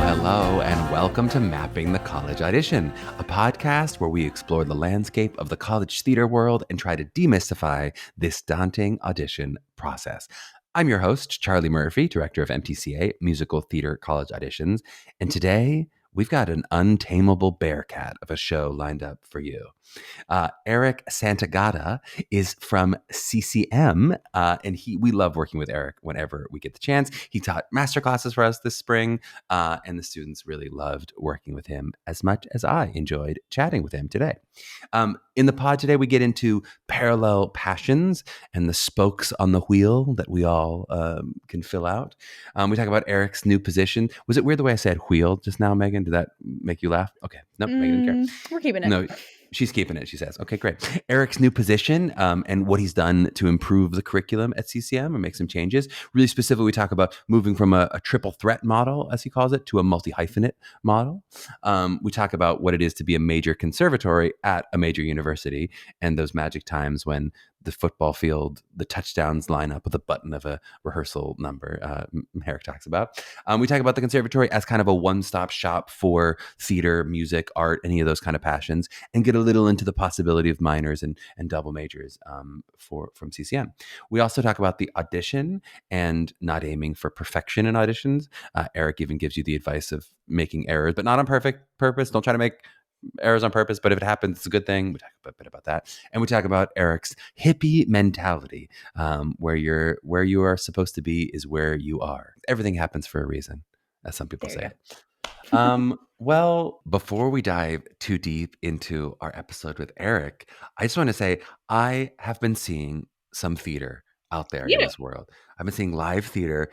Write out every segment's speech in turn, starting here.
Hello, and welcome to Mapping the College Audition, a podcast where we explore the landscape of the college theater world and try to demystify this daunting audition process. I'm your host, Charlie Murphy, director of MTCA, Musical Theater College Auditions, and today we've got an untamable bearcat of a show lined up for you. Eric Santagata is from CCM, and we love working with Eric whenever we get the chance. He taught masterclasses for us this spring, and the students really loved working with him as much as I enjoyed chatting with him today. In the pod today, we get into parallel passions and the spokes on the wheel that we all can fill out. We talk about Eric's new position. Was it weird the way I said wheel just now, Meghan? Did that make you laugh? Okay. Nope, Meghan didn't care. We're keeping it. No, she's keeping it, she says. Okay, great. Eric's new position and what he's done to improve the curriculum at CCM and make some changes. Really specifically, we talk about moving from a triple threat model, as he calls it, to a multi-hyphenate model. We talk about what it is to be a major conservatory at a major university and those magic times when the football field, the touchdowns line up with a button of a rehearsal number Eric talks about. We talk about the conservatory as kind of a one-stop shop for theater, music, art, any of those kind of passions, and get a little into the possibility of minors and double majors from CCM. We also talk about the audition and not aiming for perfection in auditions. Eric even gives you the advice of making errors, but not on purpose. Don't try to make errors on purpose, but if it happens, it's a good thing. We talk a bit about that, and we talk about Eric's hippie mentality, where you are supposed to be is where you are. Everything happens for a reason, as some people say. Well, before we dive too deep into our episode with Eric, I just want to say I have been seeing some theater out there in this world. I've been seeing live theater.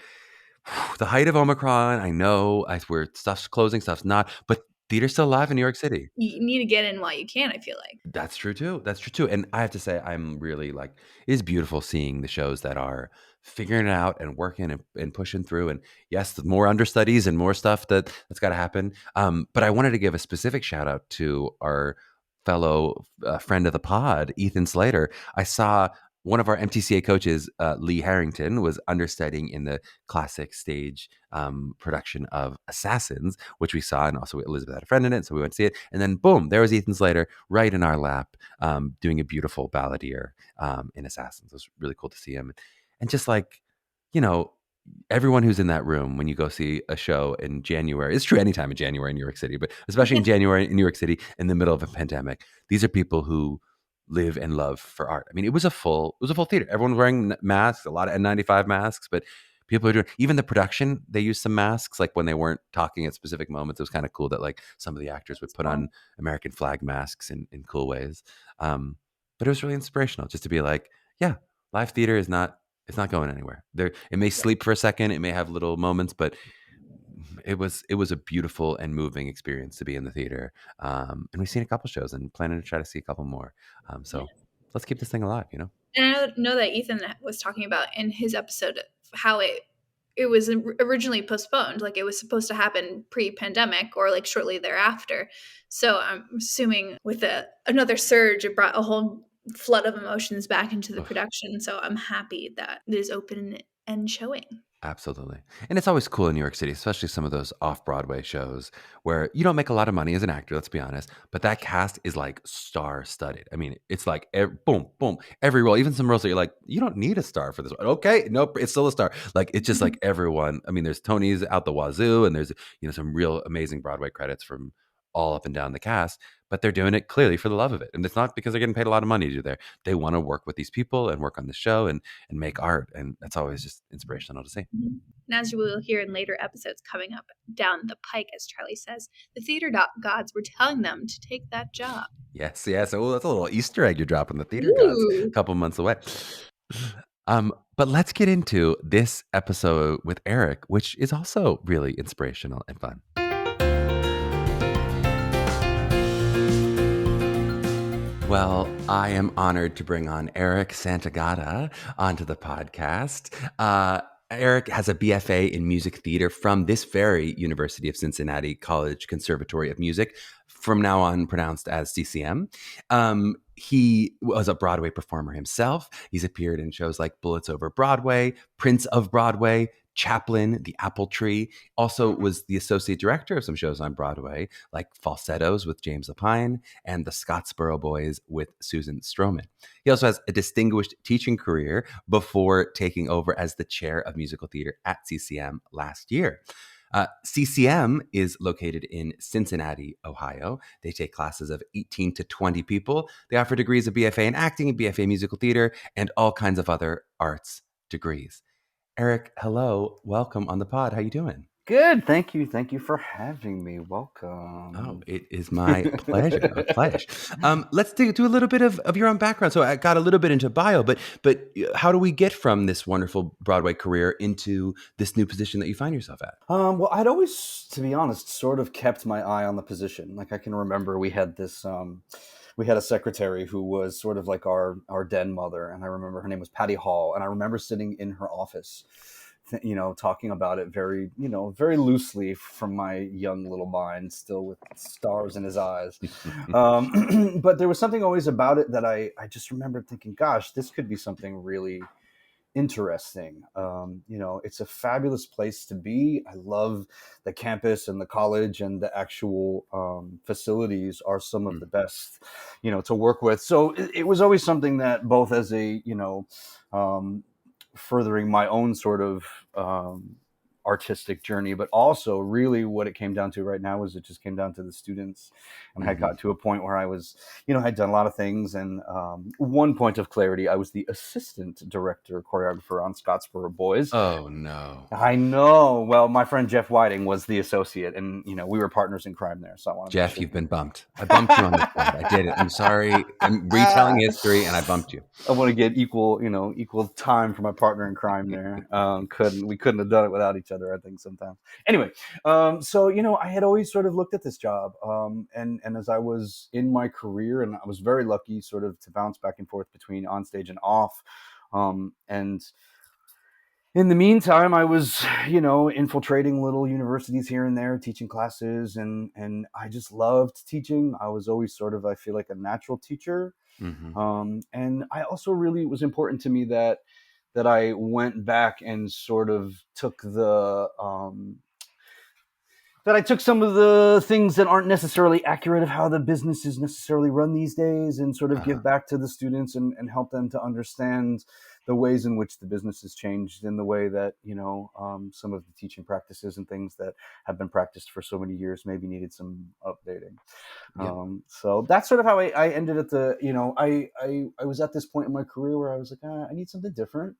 The height of Omicron, I know, where stuff's closing, stuff's not, but theater's still alive in New York City. You need to get in while you can, I feel like. That's true too. And I have to say, I'm really it is beautiful seeing the shows that are figuring it out and working and pushing through. And yes, the more understudies and more stuff that's got to happen. But I wanted to give a specific shout out to our fellow friend of the pod, Ethan Slater. I saw one of our MTCA coaches, Lee Harrington, was understudying in the classic stage production of Assassins, which we saw, and also Elizabeth had a friend in it, so we went to see it. And then, boom, there was Ethan Slater right in our lap doing a beautiful balladeer in Assassins. It was really cool to see him. And just everyone who's in that room when you go see a show in January, it's true anytime in January in New York City, but especially in January in New York City in the middle of a pandemic, these are people who live and love for art. I mean, it was a full theater. Everyone was wearing masks, a lot of N95 masks, but people are doing, even the production, they used some masks, like when they weren't talking at specific moments. It was kind of cool that some of the actors would put on American flag masks in cool ways. But it was really inspirational just to be live theater it's not going anywhere. It may sleep for a second, it may have little moments, but it was a beautiful and moving experience to be in the theater. And we've seen a couple shows and planning to try to see a couple more. So let's keep this thing alive, And I know that Ethan was talking about in his episode how it was originally postponed. Like it was supposed to happen pre-pandemic or shortly thereafter. So I'm assuming with another surge, it brought a whole flood of emotions back into the production. So I'm happy that it is open and showing. Absolutely. And it's always cool in New York City, especially some of those off-Broadway shows where you don't make a lot of money as an actor, let's be honest, but that cast is star-studded. I mean, it's boom, boom, every role, even some roles that you're you don't need a star for this one. Okay, nope, it's still a star. It's just everyone. I mean, there's Tony's out the wazoo, and there's, some real amazing Broadway credits from all up and down the cast, but they're doing it clearly for the love of it. And it's not because they're getting paid a lot of money to do there. They want to work with these people and work on the show and make art. And that's always just inspirational to see. And as you will hear in later episodes coming up down the pike, as Charlie says, the theater gods were telling them to take that job. Yes. Oh, that's a little Easter egg you're dropping, the theater gods a couple months away. But let's get into this episode with Eric, which is also really inspirational and fun. Well, I am honored to bring on Eric Santagata onto the podcast. Eric has a BFA in music theater from this very University of Cincinnati College Conservatory of Music, from now on pronounced as CCM. He was a Broadway performer himself. He's appeared in shows like Bullets Over Broadway, Prince of Broadway, Chaplin, The Apple Tree. Also was the associate director of some shows on Broadway, like Falsettos with James Lapine and The Scottsboro Boys with Susan Stroman. He also has a distinguished teaching career before taking over as the chair of musical theater at CCM last year. CCM is located in Cincinnati, Ohio. They take classes of 18 to 20 people. They offer degrees of BFA in acting and BFA musical theater and all kinds of other arts degrees. Eric, hello. Welcome on the pod. How you doing? Good. Thank you. Thank you for having me. Oh, Welcome. it is my pleasure. My pleasure. Let's do a little bit of your own background. So I got a little bit into bio, but how do we get from this wonderful Broadway career into this new position that you find yourself at? Well, I'd always, to be honest, sort of kept my eye on the position. Like I can remember we had we had a secretary who was sort of like our den mother, and I remember her name was Patty Hall, and I remember sitting in her office, talking about it very, very loosely from my young little mind, still with stars in his eyes. But there was something always about it that I just remembered thinking, gosh, this could be something really interesting. It's a fabulous place to be. I love the campus and the college, and the actual facilities are some of the best, to work with. So it was always something that both as a, furthering my own sort of artistic journey, but also really what it came down to right now was it just came down to the students. And I got to a point where I was, I'd done a lot of things. And one point of clarity, I was the assistant director choreographer on Scottsboro Boys. Oh, no. I know. Well, my friend Jeff Whiting was the associate, and, we were partners in crime there. So I want to Jeff, you've been bumped. I bumped you on this pod. I did it. I'm sorry. I'm retelling history, and I bumped you. I want to get equal time for my partner in crime there. We couldn't have done it without each other, I think, sometimes. Anyway, so I had always sort of looked at this job, and as I was in my career, and I was very lucky sort of to bounce back and forth between on stage and off, and in the meantime, I was, infiltrating little universities here and there, teaching classes, and I just loved teaching. I was always sort of, I feel like, a natural teacher. And I also really, it was important to me that I went back and sort of took that I took some of the things that aren't necessarily accurate of how the business is necessarily run these days, and sort of give back to the students and help them to understand the ways in which the business has changed, in the way that, some of the teaching practices and things that have been practiced for so many years maybe needed some updating. So that's sort of how I ended at the, I was at this point in my career where I was like, I need something different.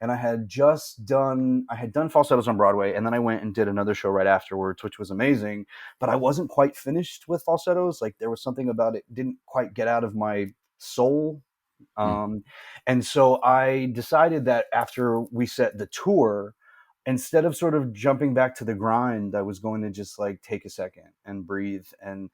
And I had done Falsettos on Broadway, and then I went and did another show right afterwards, which was amazing, but I wasn't quite finished with Falsettos. Like there was something about it didn't quite get out of my soul. And so I decided that after we set the tour, instead of sort of jumping back to the grind, I was going to just like take a second and breathe and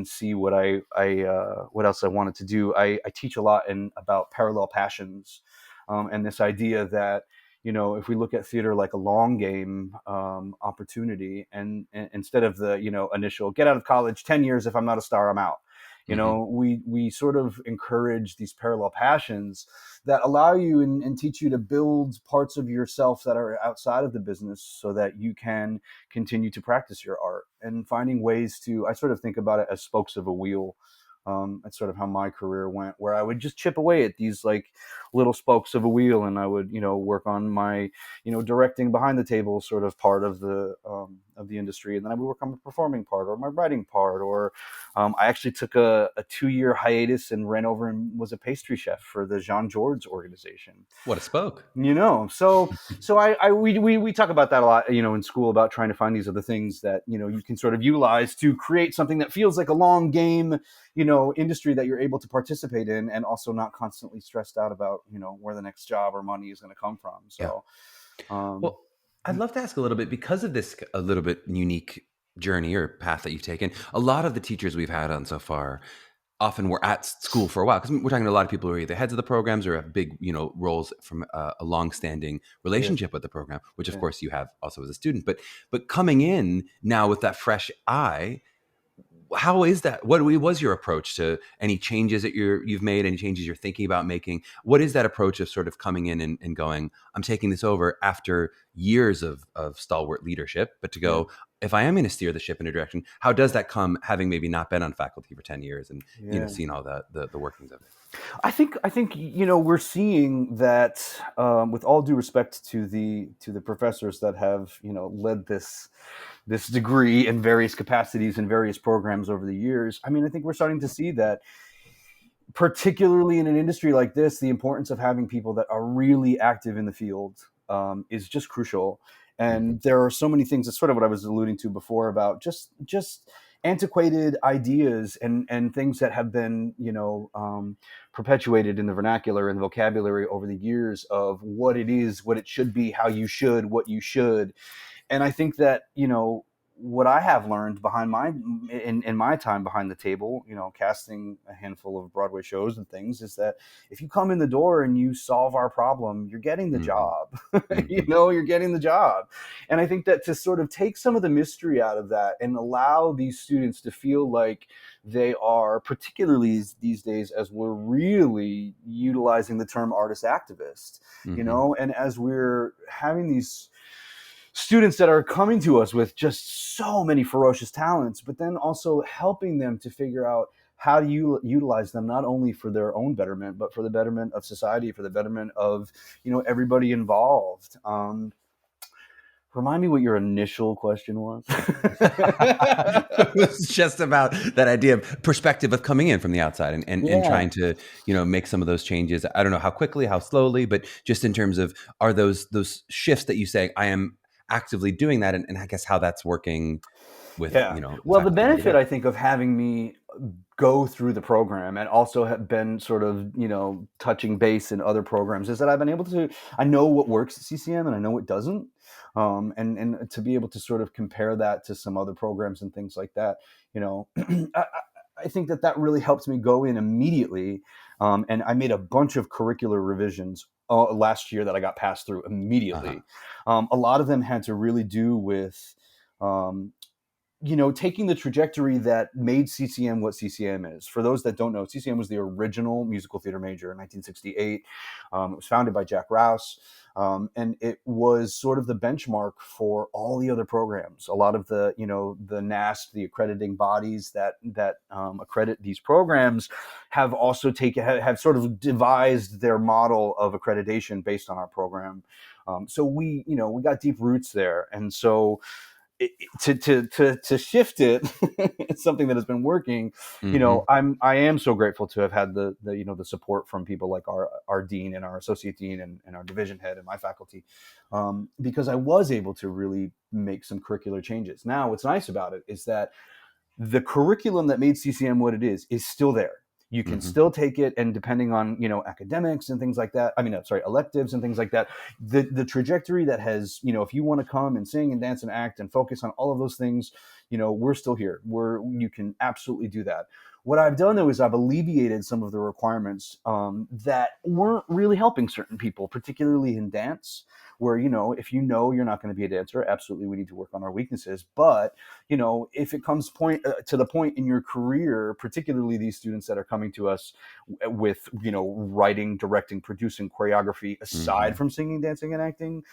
see what what else I wanted to do. I teach a lot about parallel passions, and this idea that, if we look at theater like a long game opportunity, and instead of the, initial get out of college, 10 years, if I'm not a star, I'm out. We sort of encourage these parallel passions that allow you and teach you to build parts of yourself that are outside of the business, so that you can continue to practice your art, and finding ways to, I sort of think about it as spokes of a wheel. That's sort of how my career went, where I would just chip away at these like little spokes of a wheel, and I would, work on my, directing behind the table sort of part of the industry, and then I would work on my performing part or my writing part, or I actually took a 2-year hiatus and ran over and was a pastry chef for the Jean Georges organization. What a spoke. So we talk about that a lot, in school, about trying to find these other things that, you can sort of utilize to create something that feels like a long game, industry that you're able to participate in, and also not constantly stressed out about, where the next job or money is going to come from. So, well, I'd love to ask a little bit, because of this a little bit unique journey or path that you've taken. A lot of the teachers we've had on so far often were at school for a while, because we're talking to a lot of people who are either heads of the programs or have big, roles from a long-standing relationship with the program, which of course you have also as a student. But coming in now with that fresh eye, how is that? What was your approach to any changes that you've made, any changes you're thinking about making? What is that approach of sort of coming in and going, I'm taking this over after years of stalwart leadership, but to Yeah. go, if I am going to steer the ship in a direction, how does that come having maybe not been on faculty for 10 years and, seen all the workings of it? I think we're seeing that, with all due respect to the professors that have led this degree in various capacities in various programs over the years. I mean, I think we're starting to see that, particularly in an industry like this, the importance of having people that are really active in the field is just crucial. And there are so many things. That's sort of what I was alluding to before about just antiquated ideas and things that have been perpetuated in the vernacular and the vocabulary over the years of what it is, what it should be, how you should, what you should. And I think that what I have learned in my time behind the table, casting a handful of Broadway shows and things, is that if you come in the door and you solve our problem, you're getting the job. You're getting the job. And I think that to sort of take some of the mystery out of that and allow these students to feel like they are, particularly these days, as we're really utilizing the term artist activist, and as we're having these students that are coming to us with just so many ferocious talents, but then also helping them to figure out how to utilize them, not only for their own betterment, but for the betterment of society, for the betterment of, everybody involved. Remind me what your initial question was. It was just about that idea of perspective of coming in from the outside and trying to, make some of those changes. I don't know how quickly, how slowly, but just in terms of, are those shifts that you say, I am actively doing that, and I guess how that's working with, Well, the benefit, I think, of having me go through the program and also have been sort of, touching base in other programs is that I've been able to, I know what works at CCM and I know what doesn't. And to be able to sort of compare that to some other programs and things like that, I think that really helps me go in immediately. And I made a bunch of curricular revisions last year that I got passed through immediately. A lot of them had to really do with, taking the trajectory that made CCM what CCM is. For those that don't know, CCM was the original musical theater major in 1968. It was founded by Jack Rouse. And it was sort of the benchmark for all the other programs. A lot of the, the NAST, the accrediting bodies that accredit these programs, have also have sort of devised their model of accreditation based on our program. So we got deep roots there, and so to shift it, it's something that has been working. I am so grateful to have had the the support from people like our dean and our associate dean and our division head and my faculty, because I was able to really make some curricular changes. Now, what's nice about it is that the curriculum that made CCM what it is still there. You can still take it, and depending on academics and things like that, electives and things like that, the trajectory that has, if you want to come and sing and dance and act and focus on all of those things, we're still here. You can absolutely do that. What I've done, though, is I've alleviated some of the requirements that weren't really helping certain people, particularly in dance, where, if you're not going to be a dancer, absolutely we need to work on our weaknesses. But, if it comes to the point in your career, particularly these students that are coming to us with, writing, directing, producing, choreography, aside from singing, dancing, and acting,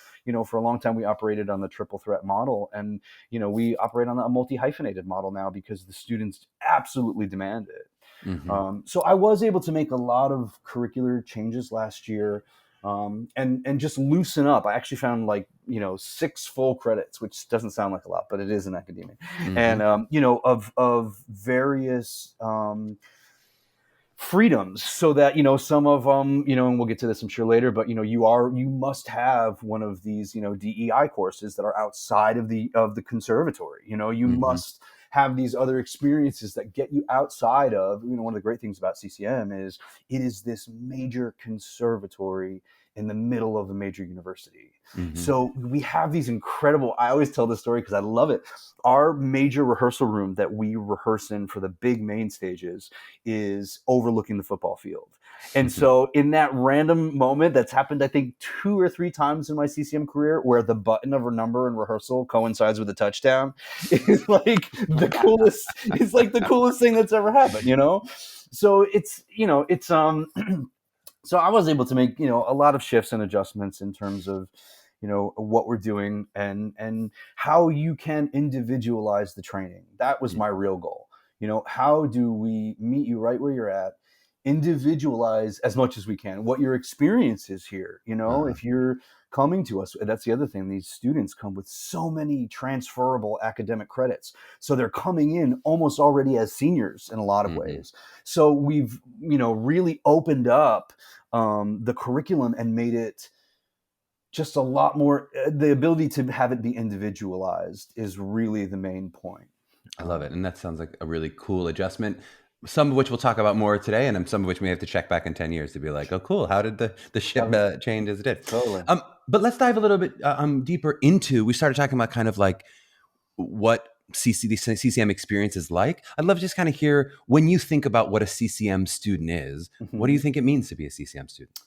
for a long time we operated on the triple threat model. And, we operate on a multi-hyphenated model now because the students absolutely demand it. So I was able to make a lot of curricular changes last year, and just loosen up. I actually found 6 full credits, which doesn't sound like a lot, but it is in academia, and of various freedoms, so that some of them, and we'll get to this I'm sure later, but you must have one of these DEI courses that are outside of the conservatory. You must have these other experiences that get you outside of, one of the great things about CCM is it is this major conservatory in the middle of a major university. Mm-hmm. So we have these incredible, I always tell this story because I love it. Our major rehearsal room that we rehearse in for the big main stages is overlooking the football field. And so in that random moment that's happened, I think 2 or 3 times in my CCM career, where the button of a number in rehearsal coincides with a touchdown, is like the coolest, it's like the coolest thing that's ever happened, you know? So it's, you know, it's, so I was able to make, you know, a lot of shifts and adjustments in terms of, you know, what we're doing and how you can individualize the training. That was my real goal. You know, how do we meet you right where you're at, individualize as much as we can what your experience is here. You know, if you're coming to us, that's the other thing, these students come with so many transferable academic credits, so they're coming in almost already as seniors in a lot of ways. So we've, you know, really opened up the curriculum and made it just a lot more, the ability to have it be individualized is really the main point. I love it. And that sounds like a really cool adjustment, some of which we'll talk about more today, and some of which we have to check back in 10 years to be like, oh, cool. How did the ship change as it did? Totally. But let's dive a little bit deeper into, we started talking about kind of like what the CCM experience is like. I'd love to just kind of hear, when you think about what a CCM student is, what do you think it means to be a CCM student?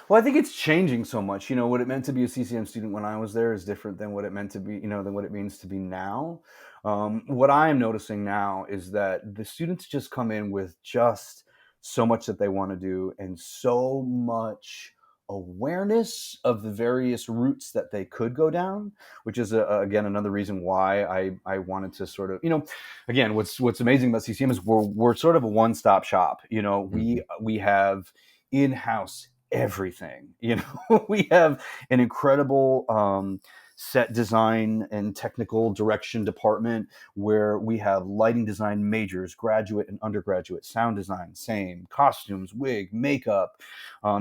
Well, I think it's changing so much. You know, what it meant to be a CCM student when I was there is different than what it meant to be, you know, than what it means to be now. What I am noticing now is that the students just come in with just so much that they want to do and so much awareness of the various routes that they could go down, which is again another reason why I wanted to sort of, you know, again, what's amazing about CCM is we're sort of a one-stop shop. You know, we have in-house everything. You know, we have an incredible set design and technical direction department where we have lighting design majors, graduate and undergraduate, sound design, same, costumes, wig, makeup.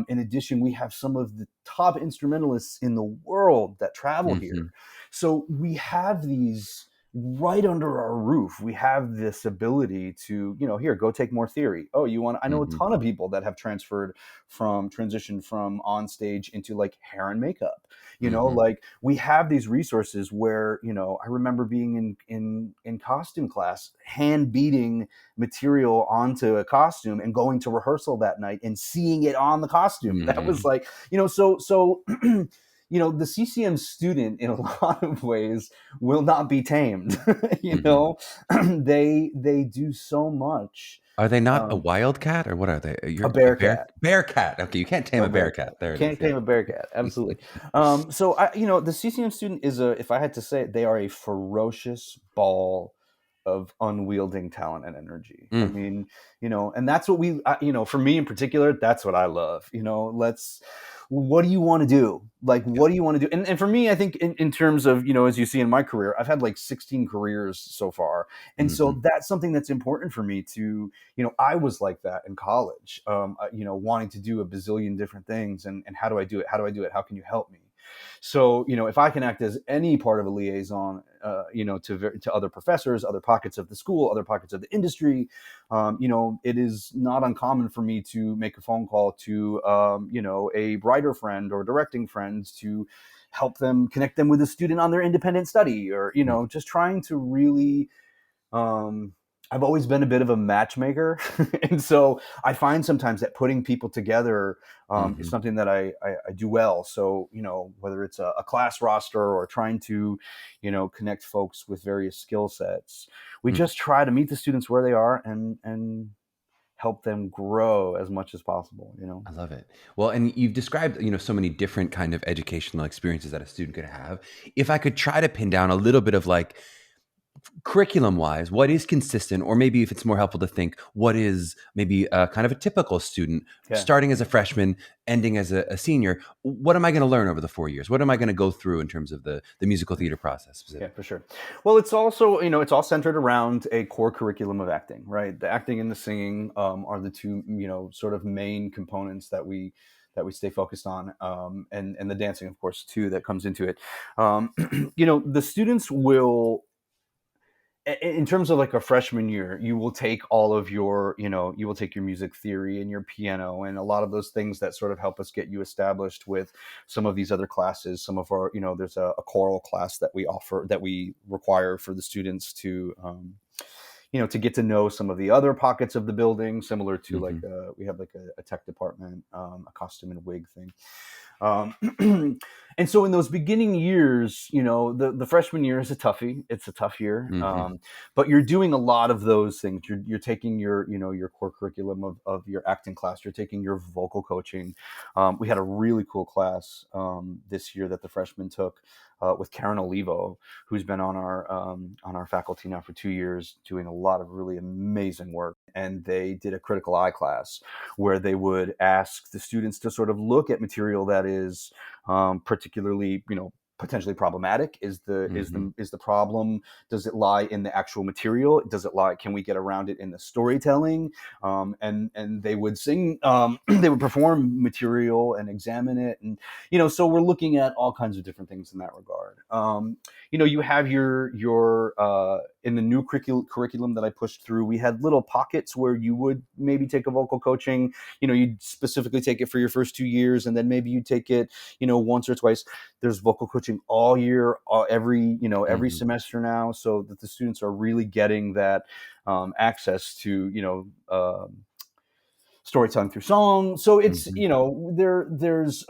In addition, we have some of the top instrumentalists in the world that travel here. So we have these right under our roof. We have this ability to, you know, here, go take more theory. Oh, you want, I know a ton of people that have transitioned from on stage into like hair and makeup, you know, like we have these resources where, you know, I remember being in costume class, hand beating material onto a costume and going to rehearsal that night and seeing it on the costume. That was like, you know, so you know, the CCM student in a lot of ways will not be tamed. You know, they do so much. Are they not a wildcat, or what are they? A bear cat. Bear cat. Okay, you can't tame a bear cat. There it can't is. tame a bear cat. Absolutely. So I, you know, the CCM student is if I had to say it, they are a ferocious ball of unwielding talent and energy. I mean, you know, and that's what you know, for me in particular, that's what I love. You know, what do you want to do? Like, what do you want to do? And for me, I think in terms of, you know, as you see in my career, I've had like 16 careers so far. And so that's something that's important for me to, you know, I was like that in college, you know, wanting to do a bazillion different things. And how do I do it? How do I do it? How can you help me? So, you know, if I can act as any part of a liaison, you know, to other professors, other pockets of the school, other pockets of the industry, you know, it is not uncommon for me to make a phone call to, you know, a writer friend or directing friends to help them, connect them with a student on their independent study, or, you know, just trying to really, I've always been a bit of a matchmaker. And so I find sometimes that putting people together is something that I do well. So, you know, whether it's a class roster or trying to, you know, connect folks with various skill sets, we just try to meet the students where they are and help them grow as much as possible, you know? I love it. Well, and you've described, you know, so many different kind of educational experiences that a student could have. If I could try to pin down a little bit of like, curriculum wise, what is consistent, or maybe if it's more helpful to think, what is maybe kind of a typical student starting as a freshman, ending as a senior? What am I going to learn over the 4 years? What am I going to go through in terms of the musical theater process? Yeah, for sure. Well, it's also, you know, it's all centered around a core curriculum of acting, right? The acting and the singing are the two, you know, sort of main components that we stay focused on, and the dancing, of course, too, that comes into it. You know, the students will in terms of like a freshman year, you will take all of your, you will take your music theory and your piano and a lot of those things that sort of help us get you established with some of these other classes. Some of our, there's a choral class that we offer, that we require for the students to, to get to know some of the other pockets of the building, similar to like, we have like a tech department, a costume and wig thing. And so in those beginning years, the freshman year is a toughie. It's a tough year. But you're doing a lot of those things. You're taking your, your core curriculum of your acting class. You're taking your vocal coaching. We had a really cool class this year that the freshmen took with Karen Olivo, who's been on our faculty now for 2 years, doing a lot of really amazing work. And they did a critical eye class where they would ask the students to sort of look at material that is particularly, potentially problematic. Is the problem, does it lie in the actual material? Can we get around it in the storytelling? And they would sing, they would perform material and examine it. And, so we're looking at all kinds of different things in that regard. You have your in the new curriculum that I pushed through, we had little pockets where you would maybe take a vocal coaching, you'd specifically take it for your first 2 years, and then maybe you take it, once or twice. There's vocal coaching all year, every semester now, so that the students are really getting that access to, storytelling through song. So it's, there's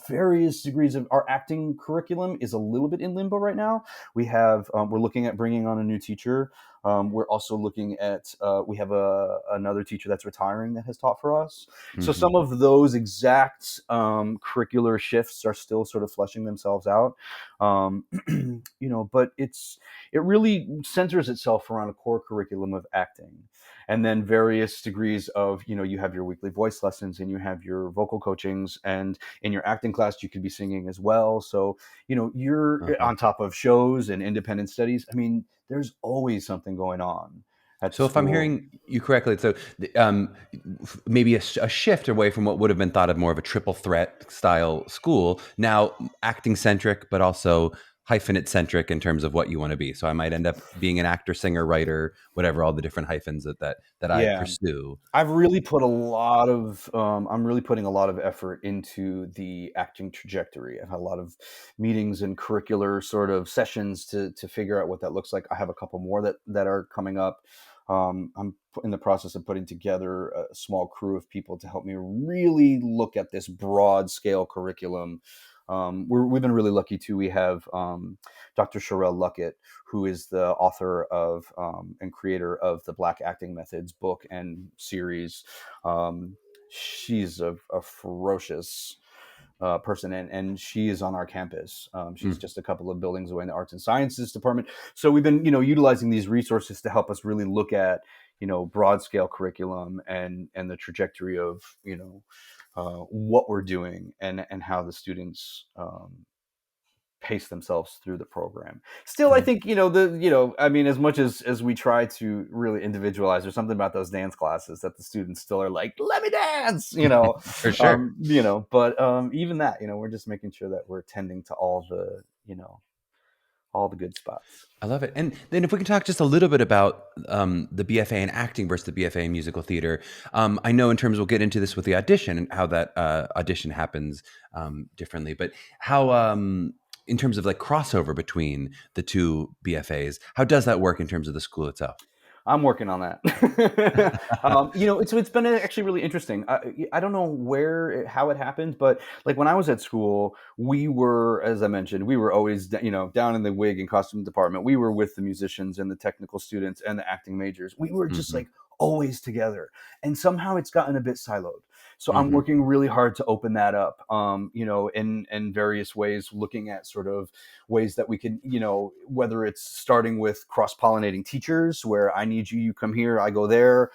various degrees of our acting curriculum is a little bit in limbo right now. We have, we're looking at bringing on a new teacher. We're also looking at, we have another teacher that's retiring that has taught for us. So some of those exact curricular shifts are still sort of fleshing themselves out. But it really centers itself around a core curriculum of acting. And then various degrees of, you have your weekly voice lessons and you have your vocal coachings, and in your acting class, you could be singing as well. So, you're on top of shows and independent studies. I mean, there's always something going on at So school. if I'm hearing you correctly, so maybe a shift away from what would have been thought of more of a triple threat style school, now acting centric, but also hyphenate centric in terms of what you want to be. So I might end up being an actor, singer, writer, whatever, all the different hyphens that I pursue. I've really put I'm really putting a lot of effort into the acting trajectory. I've had a lot of meetings and curricular sort of sessions to figure out what that looks like. I have a couple more that are coming up. I'm in the process of putting together a small crew of people to help me really look at this broad scale curriculum. We've been really lucky too. We have Dr. Sherelle Luckett, who is the author of and creator of the Black Acting Methods book and series. She's a ferocious person, and she is on our campus. She's just a couple of buildings away in the Arts and Sciences department. So we've been, utilizing these resources to help us really look at, broad scale curriculum and the trajectory of, what we're doing and how the students pace themselves through the program. Still, I think, I mean, as much as we try to really individualize, there's something about those dance classes that the students still are like, let me dance, For sure. But even that, we're just making sure that we're attending to all the good spots. I love it. And then if we can talk just a little bit about the BFA in acting versus the BFA in musical theater. I know in terms, we'll get into this with the audition and how that audition happens differently, but how, in terms of like crossover between the two BFAs, how does that work in terms of the school itself? I'm working on that. It's been actually really interesting. I don't know how it happened, but like when I was at school, we were, as I mentioned, we were always, down in the wig and costume department. We were with the musicians and the technical students and the acting majors. We were just like always together, and somehow it's gotten a bit siloed. So I'm working really hard to open that up, in various ways, looking at sort of ways that we could, whether it's starting with cross-pollinating teachers, where I need you come here, I go there,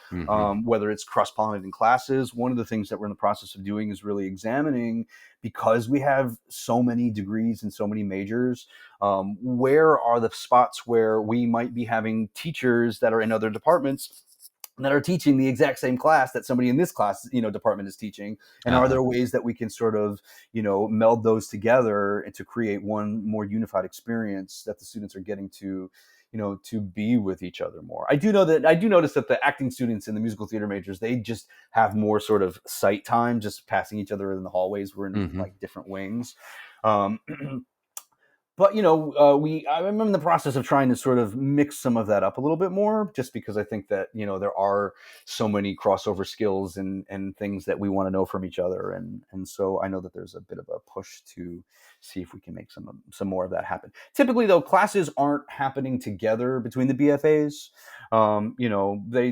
whether it's cross-pollinating classes. One of the things that we're in the process of doing is really examining, because we have so many degrees and so many majors, where are the spots where we might be having teachers that are in other departments that are teaching the exact same class that somebody in this class, department is teaching. And are there ways that we can sort of, meld those together and to create one more unified experience that the students are getting to, to be with each other more. I do notice that the acting students and the musical theater majors, they just have more sort of sight time, just passing each other in the hallways. We're in like different wings. But I'm in the process of trying to sort of mix some of that up a little bit more, just because I think that there are so many crossover skills and things that we want to know from each other, and so I know that there's a bit of a push to see if we can make some more of that happen. Typically, though, classes aren't happening together between the BFAs.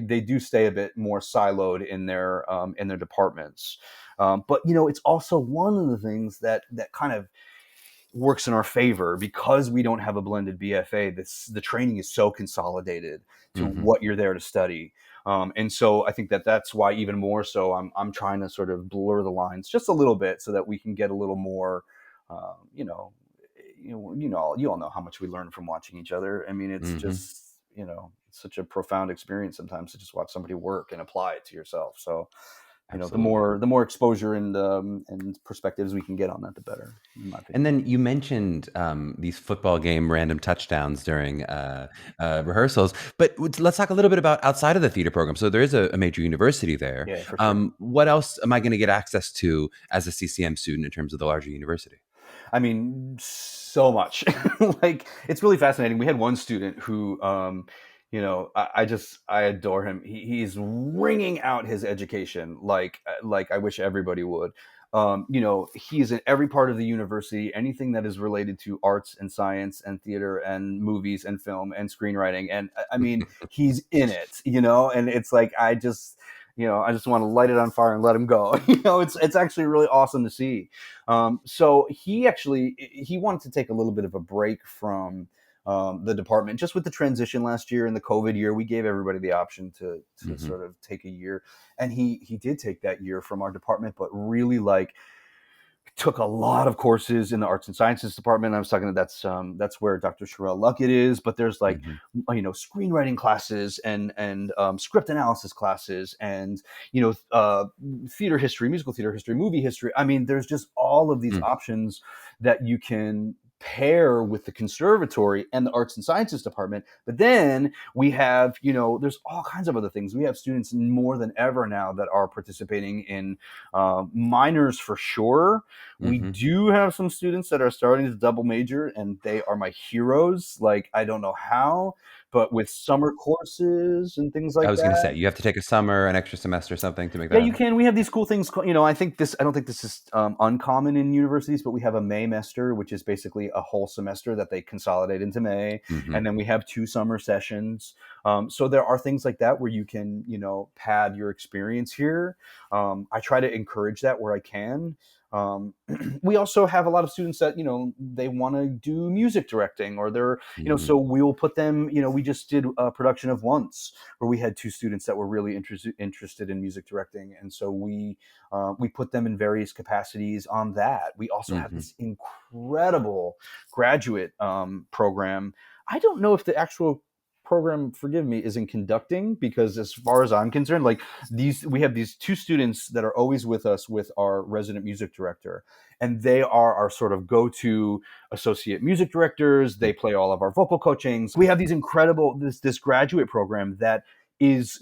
They do stay a bit more siloed in their departments, but it's also one of the things that kind of works in our favor because we don't have a blended BFA. The training is so consolidated to what you're there to study. And so I think that's why even more so I'm trying to sort of blur the lines just a little bit so that we can get a little more, you all know how much we learn from watching each other. I mean, it's just, it's such a profound experience sometimes to just watch somebody work and apply it to yourself. So, the more exposure and perspectives we can get on that, the better. And then you mentioned these football game random touchdowns during rehearsals, but let's talk a little bit about outside of the theater program. So there is a major university there. Yeah, for sure. What else am I going to get access to as a CCM student in terms of the larger university? I mean, so much. Like, it's really fascinating. We had one student who, I adore him. He's wringing out his education like I wish everybody would. He's in every part of the university, anything that is related to arts and science and theater and movies and film and screenwriting. And I mean, he's in it, and it's like, I just want to light it on fire and let him go. It's actually really awesome to see. So he wanted to take a little bit of a break from the department, just with the transition last year and the COVID year. We gave everybody the option to sort of take a year, and he did take that year from our department, but really took a lot of courses in the arts and sciences department. I was talking that's where Dr. Sherelle Luckett is, but there's screenwriting classes and script analysis classes and theater history, musical theater history, movie history. I mean, there's just all of these options that you can pair with the conservatory and the arts and sciences department. But then we have, there's all kinds of other things. We have students more than ever now that are participating in minors for sure. We do have some students that are starting to double major, and they are my heroes. Like, I don't know how, but with summer courses and things like that. I was going to say, you have to take a summer, an extra semester or something to make that happen. You can. We have these cool things. I don't think this is uncommon in universities, but we have a Maymester, which is basically a whole semester that they consolidate into May. And then we have 2 summer sessions. So there are things like that where you can, pad your experience here. I try to encourage that where I can. We also have a lot of students that, they want to do music directing, or they're, so we will put them, we just did a production of Once where we had 2 students that were really interested in music directing. And so we put them in various capacities on that. We also have this incredible graduate program. I don't know if the actual program, forgive me, is in conducting, because as far as I'm concerned, we have these 2 students that are always with us with our resident music director, and they are our sort of go-to associate music directors. They play all of our vocal coachings. We have these incredible, this graduate program that is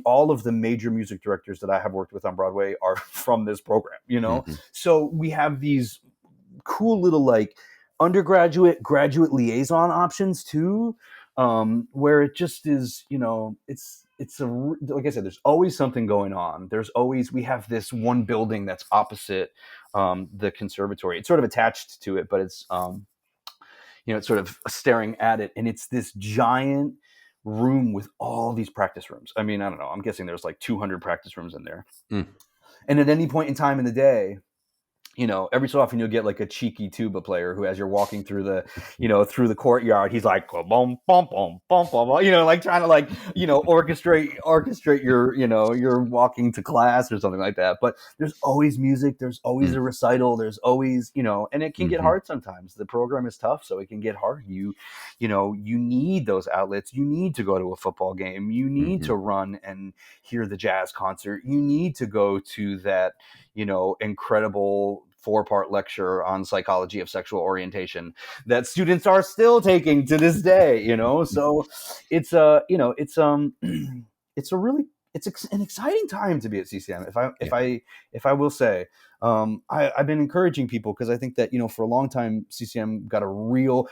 all of the major music directors that I have worked with on Broadway are from this program, So we have these cool little undergraduate, graduate liaison options too, where it just is, like I said, there's always something going on. We have this one building that's opposite the conservatory. It's sort of attached to it, but it's, it's sort of staring at it. And it's this giant room with all these practice rooms. I mean, I don't know. I'm guessing there's 200 practice rooms in there. And at any point in time in the day, every so often you'll get a cheeky tuba player who, as you're walking through the, through the courtyard, he's like, boom, boom, boom, boom, boom, trying to orchestrate your, you're walking to class or something like that. But there's always music. There's always a recital. There's always, and it can get hard sometimes. The program is tough, so it can get hard. You need those outlets. You need to go to a football game. You need to run and hear the jazz concert. You need to go to that, incredible 4-part lecture on psychology of sexual orientation that students are still taking to this day, you know. So it's you know, it's a really an exciting time to be at CCM. If I will say, I've been encouraging people because I think that, you know, for a long time CCM got a real,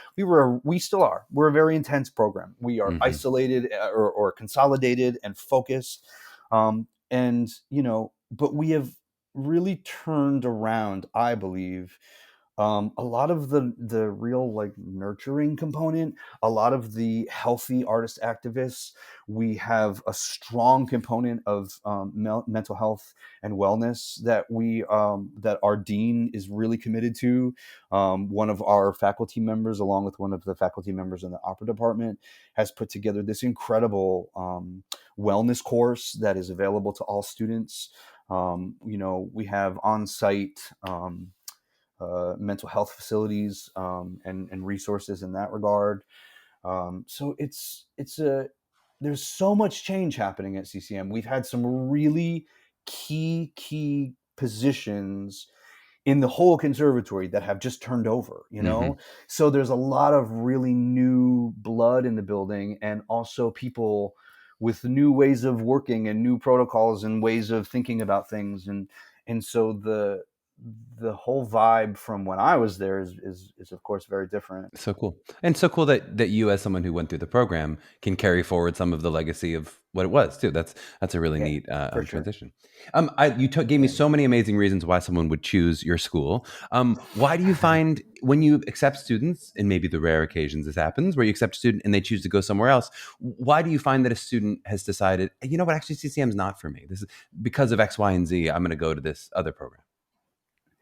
we still are, we're a very intense program. We are isolated or consolidated and focused, and you know, but we have really turned around, I believe, a lot of the real like nurturing component, a lot of the healthy artist activists. We have a strong component of mental health and wellness that that our dean is really committed to. One of our faculty members, along with one of the faculty members in the opera department, has put together this incredible wellness course that is available to all students. You know, we have on-site mental health facilities and resources in that regard. So there's so much change happening at CCM. We've had some really key positions in the whole conservatory that have just turned over, you know? So there's a lot of really new blood in the building, and also people with new ways of working and new protocols and ways of thinking about things. And so the whole vibe from when I was there is of course very different. So cool. And so cool that you, as someone who went through the program, can carry forward some of the legacy of what it was too. That's a really neat for sure. transition. Gave me so many amazing reasons why someone would choose your school. Why do you find when you accept students, and maybe the rare occasions this happens, where you accept a student and they choose to go somewhere else, why do you find that a student has decided, you know what, actually CCM is not for me. This is because of X, Y, and Z. I'm going to go to this other program.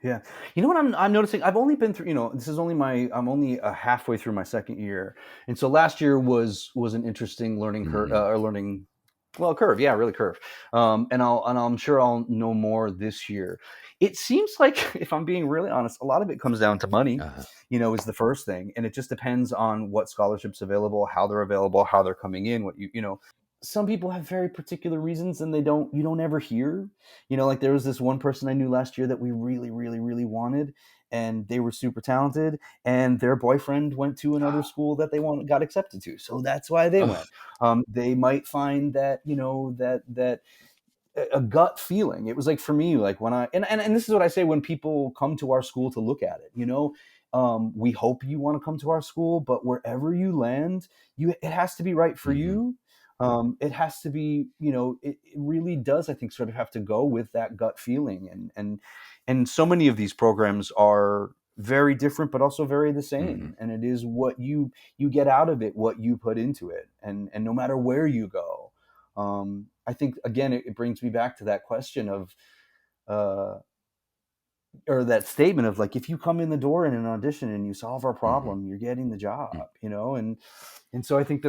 Yeah. You know what I'm noticing? I've only been through, you know, I'm only halfway through my second year. And so last year was an interesting learning curve, curve. Yeah, really curve. And I'm sure I'll know more this year. It seems like, if I'm being really honest, a lot of it comes down to money, you know, is the first thing. And it just depends on what scholarships available, how they're available, how they're coming in, what you know, some people have very particular reasons, and you don't ever hear, you know, like there was this one person I knew last year that we really wanted, and they were super talented, and their boyfriend went to another school that got accepted to. So that's why they went. They might find that, you know, that a gut feeling. It was like for me, like when and this is what I say when people come to our school to look at it, you know, we hope you want to come to our school, but wherever you land, it has to be right for you. It has to be, you know, it really does, I think, sort of have to go with that gut feeling. And so many of these programs are very different, but also very the same. And it is what you get out of it, what you put into it. And no matter where you go, I think, again, it brings me back to that question of, or that statement of like, if you come in the door in an audition and you solve our problem, you're getting the job, you know? And so I think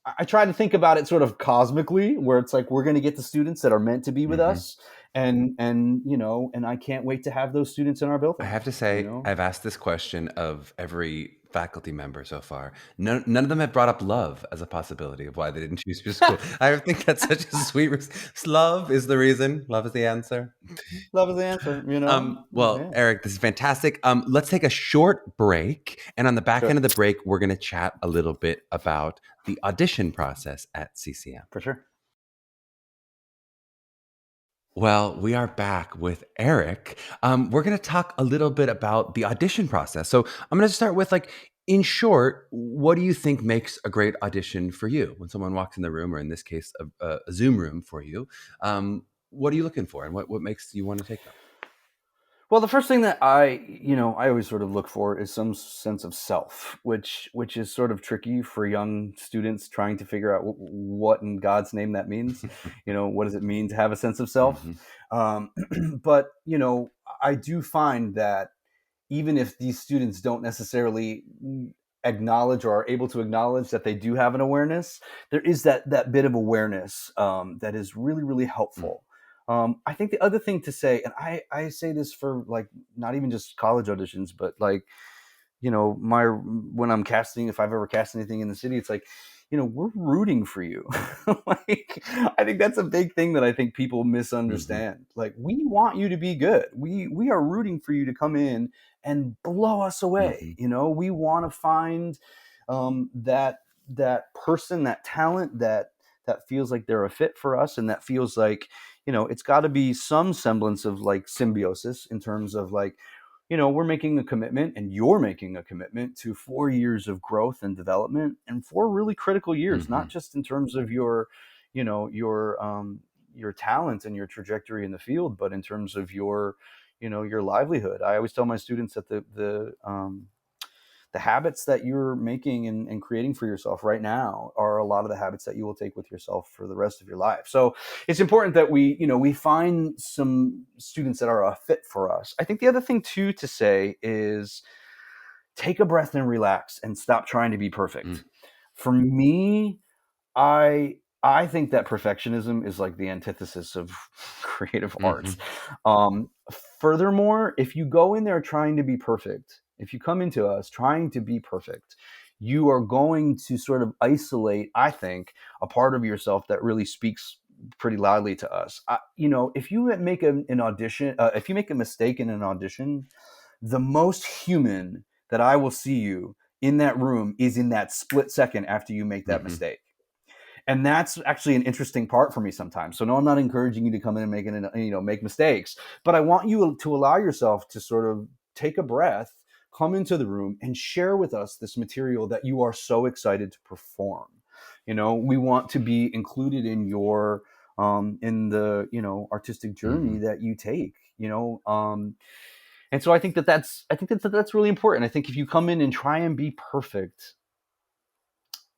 I try to think about it sort of cosmically, where it's like, we're going to get the students that are meant to be with us. And, you know, and I can't wait to have those students in our building. I have to say, you know? I've asked this question of every faculty member so far. None of them have brought up love as a possibility of why they didn't choose your school. I think that's such a sweet love is the reason. Love is the answer. Love is the answer, you know? Well, Eric, this is fantastic. Let's take a short break. And on the back end of the break, we're going to chat a little bit about the audition process at CCM. For sure. Well, we are back with Eric. We're going to talk a little bit about the audition process. So I'm going to start with, like, in short, what do you think makes a great audition for you? When someone walks in the room, or in this case, a Zoom room for you, what are you looking for, and what makes you want to take them? Well, the first thing that I always sort of look for is some sense of self, which is sort of tricky for young students trying to figure out what in God's name that means. You know, what does it mean to have a sense of self? But, you know, I do find that even if these students don't necessarily acknowledge or are able to acknowledge that they do have an awareness, there is that bit of awareness that is really helpful. I think the other thing to say, and I say this for, like, not even just college auditions, but, like, you know, when I'm casting, if I've ever cast anything in the city, it's like, we're rooting for you. Like, I think that's a big thing that I think people misunderstand. Like, we want you to be good. We are rooting for you to come in and blow us away. We want to find that person, that talent that feels like they're a fit for us, and that feels like, it's got to be some semblance of like symbiosis in terms of like, we're making a commitment, and you're making a commitment to 4 years of growth and development, and 4 really critical years, not just in terms of your, your talent and your trajectory in the field, but in terms of your, your livelihood. I always tell my students that the habits that you're making and creating for yourself right now are a lot of the habits that you will take with yourself for the rest of your life. So it's important that we find some students that are a fit for us. I think the other thing too to say is take a breath and relax and stop trying to be perfect. For me, I think that perfectionism is like the antithesis of creative arts. Furthermore, if you go in there trying to be perfect, if you come into us trying to be perfect, you are going to sort of isolate, I think, a part of yourself that really speaks pretty loudly to us. If you make an audition, if you make a mistake in an audition, the most human that I will see you in that room is in that split second after you make that mistake. And that's actually an interesting part for me sometimes. So no, I'm not encouraging you to come in and make mistakes, but I want you to allow yourself to sort of take a breath, come into the room, and share with us this material that you are so excited to perform. We want to be included in your in the artistic journey that you take. And so I think that's really important. I think if you come in and try and be perfect,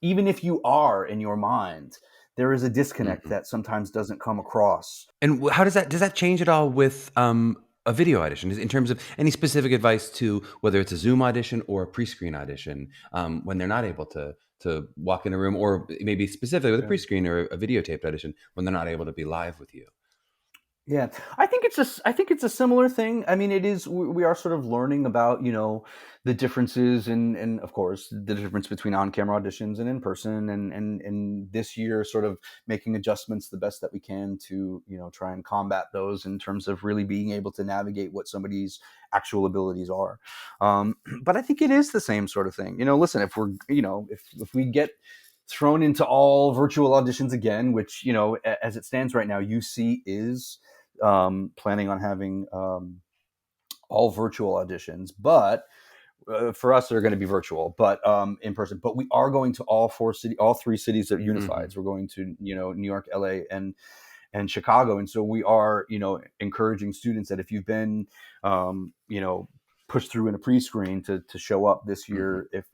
even if you are in your mind, there is a disconnect that sometimes doesn't come across. And how does that change at all with a video audition? In terms of any specific advice to whether it's a Zoom audition or a pre-screen audition, when they're not able to walk in a room, or maybe specifically with a pre-screen or a videotaped audition when they're not able to be live with you? Yeah, I think it's a similar thing. I mean, it is. We are sort of learning about the differences and of course the difference between on-camera auditions and in person, and this year sort of making adjustments the best that we can to try and combat those in terms of really being able to navigate what somebody's actual abilities are. But I think it is the same sort of thing. Listen, if we're if we get thrown into all virtual auditions again, which as it stands right now, UC is planning on having all virtual auditions, but for us they're going to be virtual, but in person. But we are going to all three cities that unified. So we're going to New York, LA, and Chicago, and so we are encouraging students that if you've been pushed through in a pre-screen to show up this year, if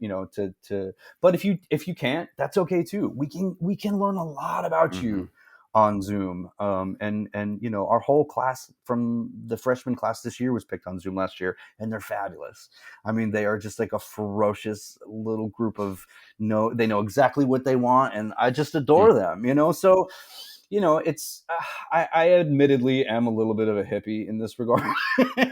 but if you can't, that's okay too. We can learn a lot about you on Zoom. And our whole class from the freshman class this year was picked on Zoom last year, and they're fabulous. I mean, they are just like a ferocious little group of they know exactly what they want, and I just adore them, so it's I admittedly am a little bit of a hippie in this regard.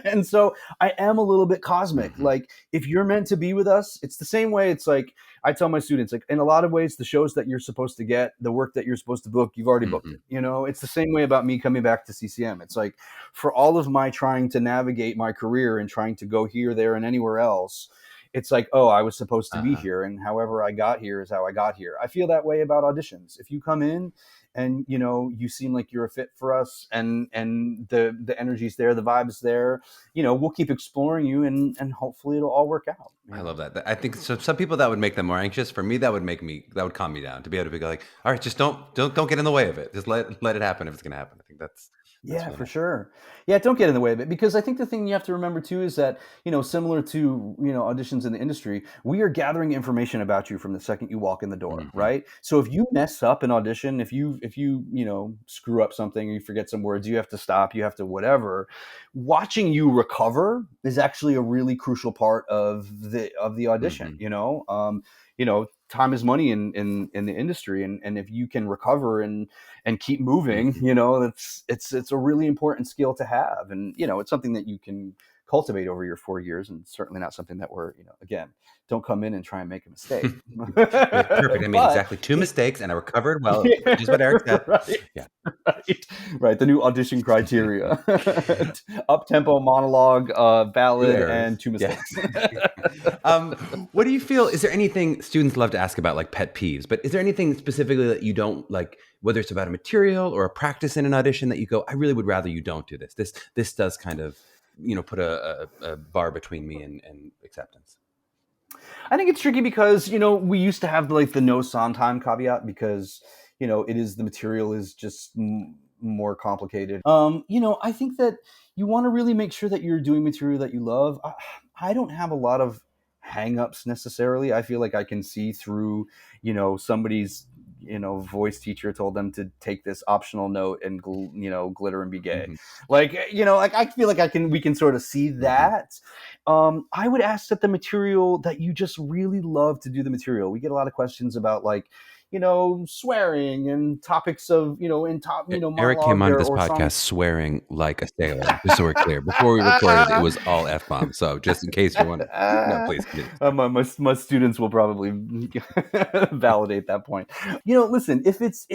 And so I am a little bit cosmic. Like, if you're meant to be with us, it's the same way. It's like I tell my students, like, in a lot of ways, the shows that you're supposed to get, the work that you're supposed to book, you've already booked it. It's the same way about me coming back to CCM. It's like, for all of my trying to navigate my career and trying to go here, there, and anywhere else, it's like, oh, I was supposed to be here, and however I got here is how I got here. I feel that way about auditions. If you come in and you seem like you're a fit for us, and the energy's there, the vibe's there, we'll keep exploring you, and hopefully it'll all work out. I love that. I think so. Some people that would make them more anxious. For me, that would calm me down to be able to be like, all right, just don't get in the way of it. Just let it happen if it's going to happen. I think that's yeah, really for nice. Sure. Yeah, don't get in the way of it, because I think the thing you have to remember too is that, similar to, auditions in the industry, we are gathering information about you from the second you walk in the door, right? So if you mess up an audition, if you screw up something, or you forget some words, you have to stop, you have to whatever. Watching you recover is actually a really crucial part of the audition. Time is money in the industry, and if you can recover and keep moving, it's a really important skill to have, and it's something that you can cultivate over your 4 years, and certainly not something that we're, again, don't come in and try and make a mistake. Perfect. I mean, exactly 2 mistakes and I recovered well. Just what Eric said. Right. Yeah. Right. The new audition criteria: up tempo, monologue, ballad, and 2 mistakes. What do you feel? Is there anything students love to ask about, like pet peeves? But is there anything specifically that you don't like, whether it's about a material or a practice in an audition, that you go, I really would rather you don't do this. This does kind of, put a bar between me and acceptance. I think it's tricky because, we used to have like the no Sondheim caveat because, it is, the material is just more complicated. I think that you want to really make sure that you're doing material that you love. I don't have a lot of hang-ups necessarily. I feel like I can see through, somebody's, voice teacher told them to take this optional note and, glitter and be gay. Mm-hmm. Like, I feel like we can sort of see that. I would ask that the material that you just really love to do the material. We get a lot of questions about like, swearing and topics of, Eric came onto this podcast songs. Swearing like a sailor, just so we're clear. Before we recorded, it was all F-bombs. So just in case you want no, please continue. My students will probably validate that point. Listen, if it's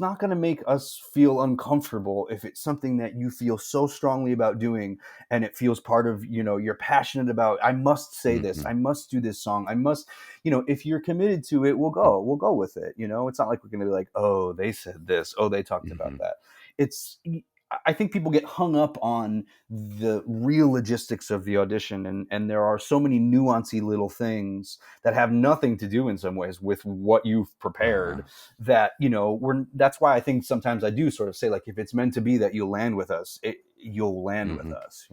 not going to make us feel uncomfortable if it's something that you feel so strongly about doing and it feels part of, you're passionate about. I must say this, I must do this song. I must, if you're committed to it, we'll go with it. It's not like we're going to be like, oh, they said this. Oh, they talked about that. I think people get hung up on the real logistics of the audition, and there are so many nuancy little things that have nothing to do in some ways with what you've prepared that, that's why I think sometimes I do sort of say, like, if it's meant to be that you'll land with us, you'll land with us,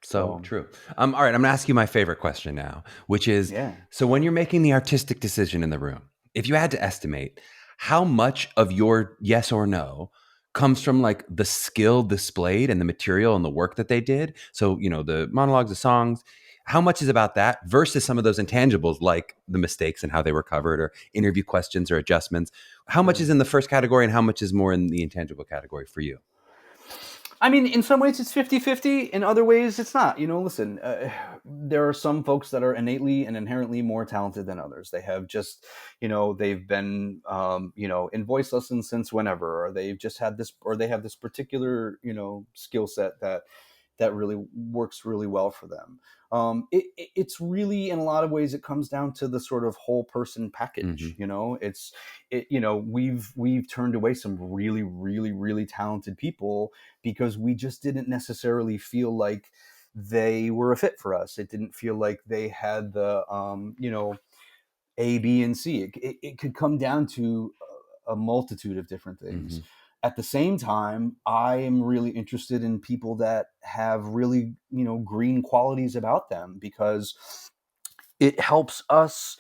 So true. All right, I'm going to ask you my favorite question now, which is, so when you're making the artistic decision in the room, if you had to estimate how much of your yes or no comes from like the skill displayed and the material and the work that they did. So, the monologues, the songs, how much is about that versus some of those intangibles like the mistakes and how they were covered or interview questions or adjustments? How much is in the first category and how much is more in the intangible category for you? I mean, in some ways it's 50-50. In other ways it's not. Listen, there are some folks that are innately and inherently more talented than others. They have just, they've been, in voice lessons since whenever, or they've just had this, or they have this particular, skill set that really works really well for them. It's really, in a lot of ways, it comes down to the sort of whole person package. We've turned away some really, really, really talented people because we just didn't necessarily feel like they were a fit for us. It didn't feel like they had the, A, B, and C. It could come down to a multitude of different things. At the same time, I am really interested in people that have really, green qualities about them, because it helps us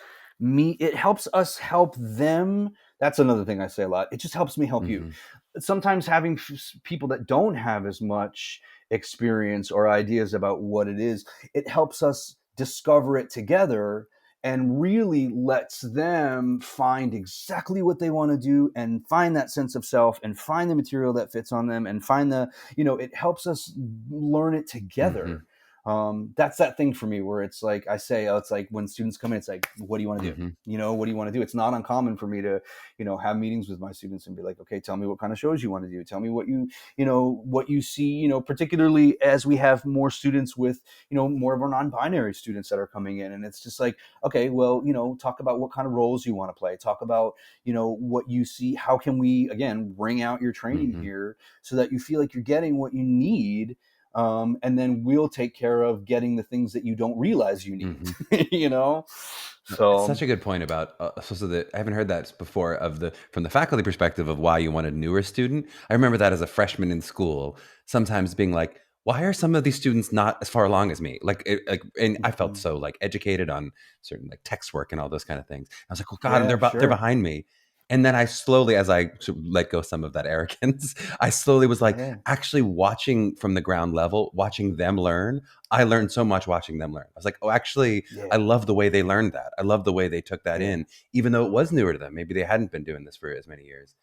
help them. That's another thing I say a lot. It just helps me help you. Sometimes having people that don't have as much experience or ideas about what it is, it helps us discover it together and really lets them find exactly what they want to do and find that sense of self and find the material that fits on them and find it helps us learn it together. That's that thing for me where it's like, I say, it's like when students come in, it's like, what do you want to do? What do you want to do? It's not uncommon for me to, have meetings with my students and be like, okay, tell me what kind of shows you want to do. Tell me what you see, particularly as we have more students with, more of our non-binary students that are coming in. And it's just like, okay, well, talk about what kind of roles you want to play. Talk about, what you see. How can we, again, bring out your training here so that you feel like you're getting what you need. And then we'll take care of getting the things that you don't realize you need, So it's such a good point about, I haven't heard that before from the faculty perspective of why you want a newer student. I remember that as a freshman in school, sometimes being like, why are some of these students not as far along as me? And I felt so like educated on certain like text work and all those kind of things. I was like, oh God, they're behind me. And then I slowly, as I let go some of that arrogance, I slowly was like, actually watching from the ground level, watching them learn. I learned so much watching them learn. I was like, oh, actually, I love the way they learned that. I love the way they took that in, even though it was newer to them. Maybe they hadn't been doing this for as many years.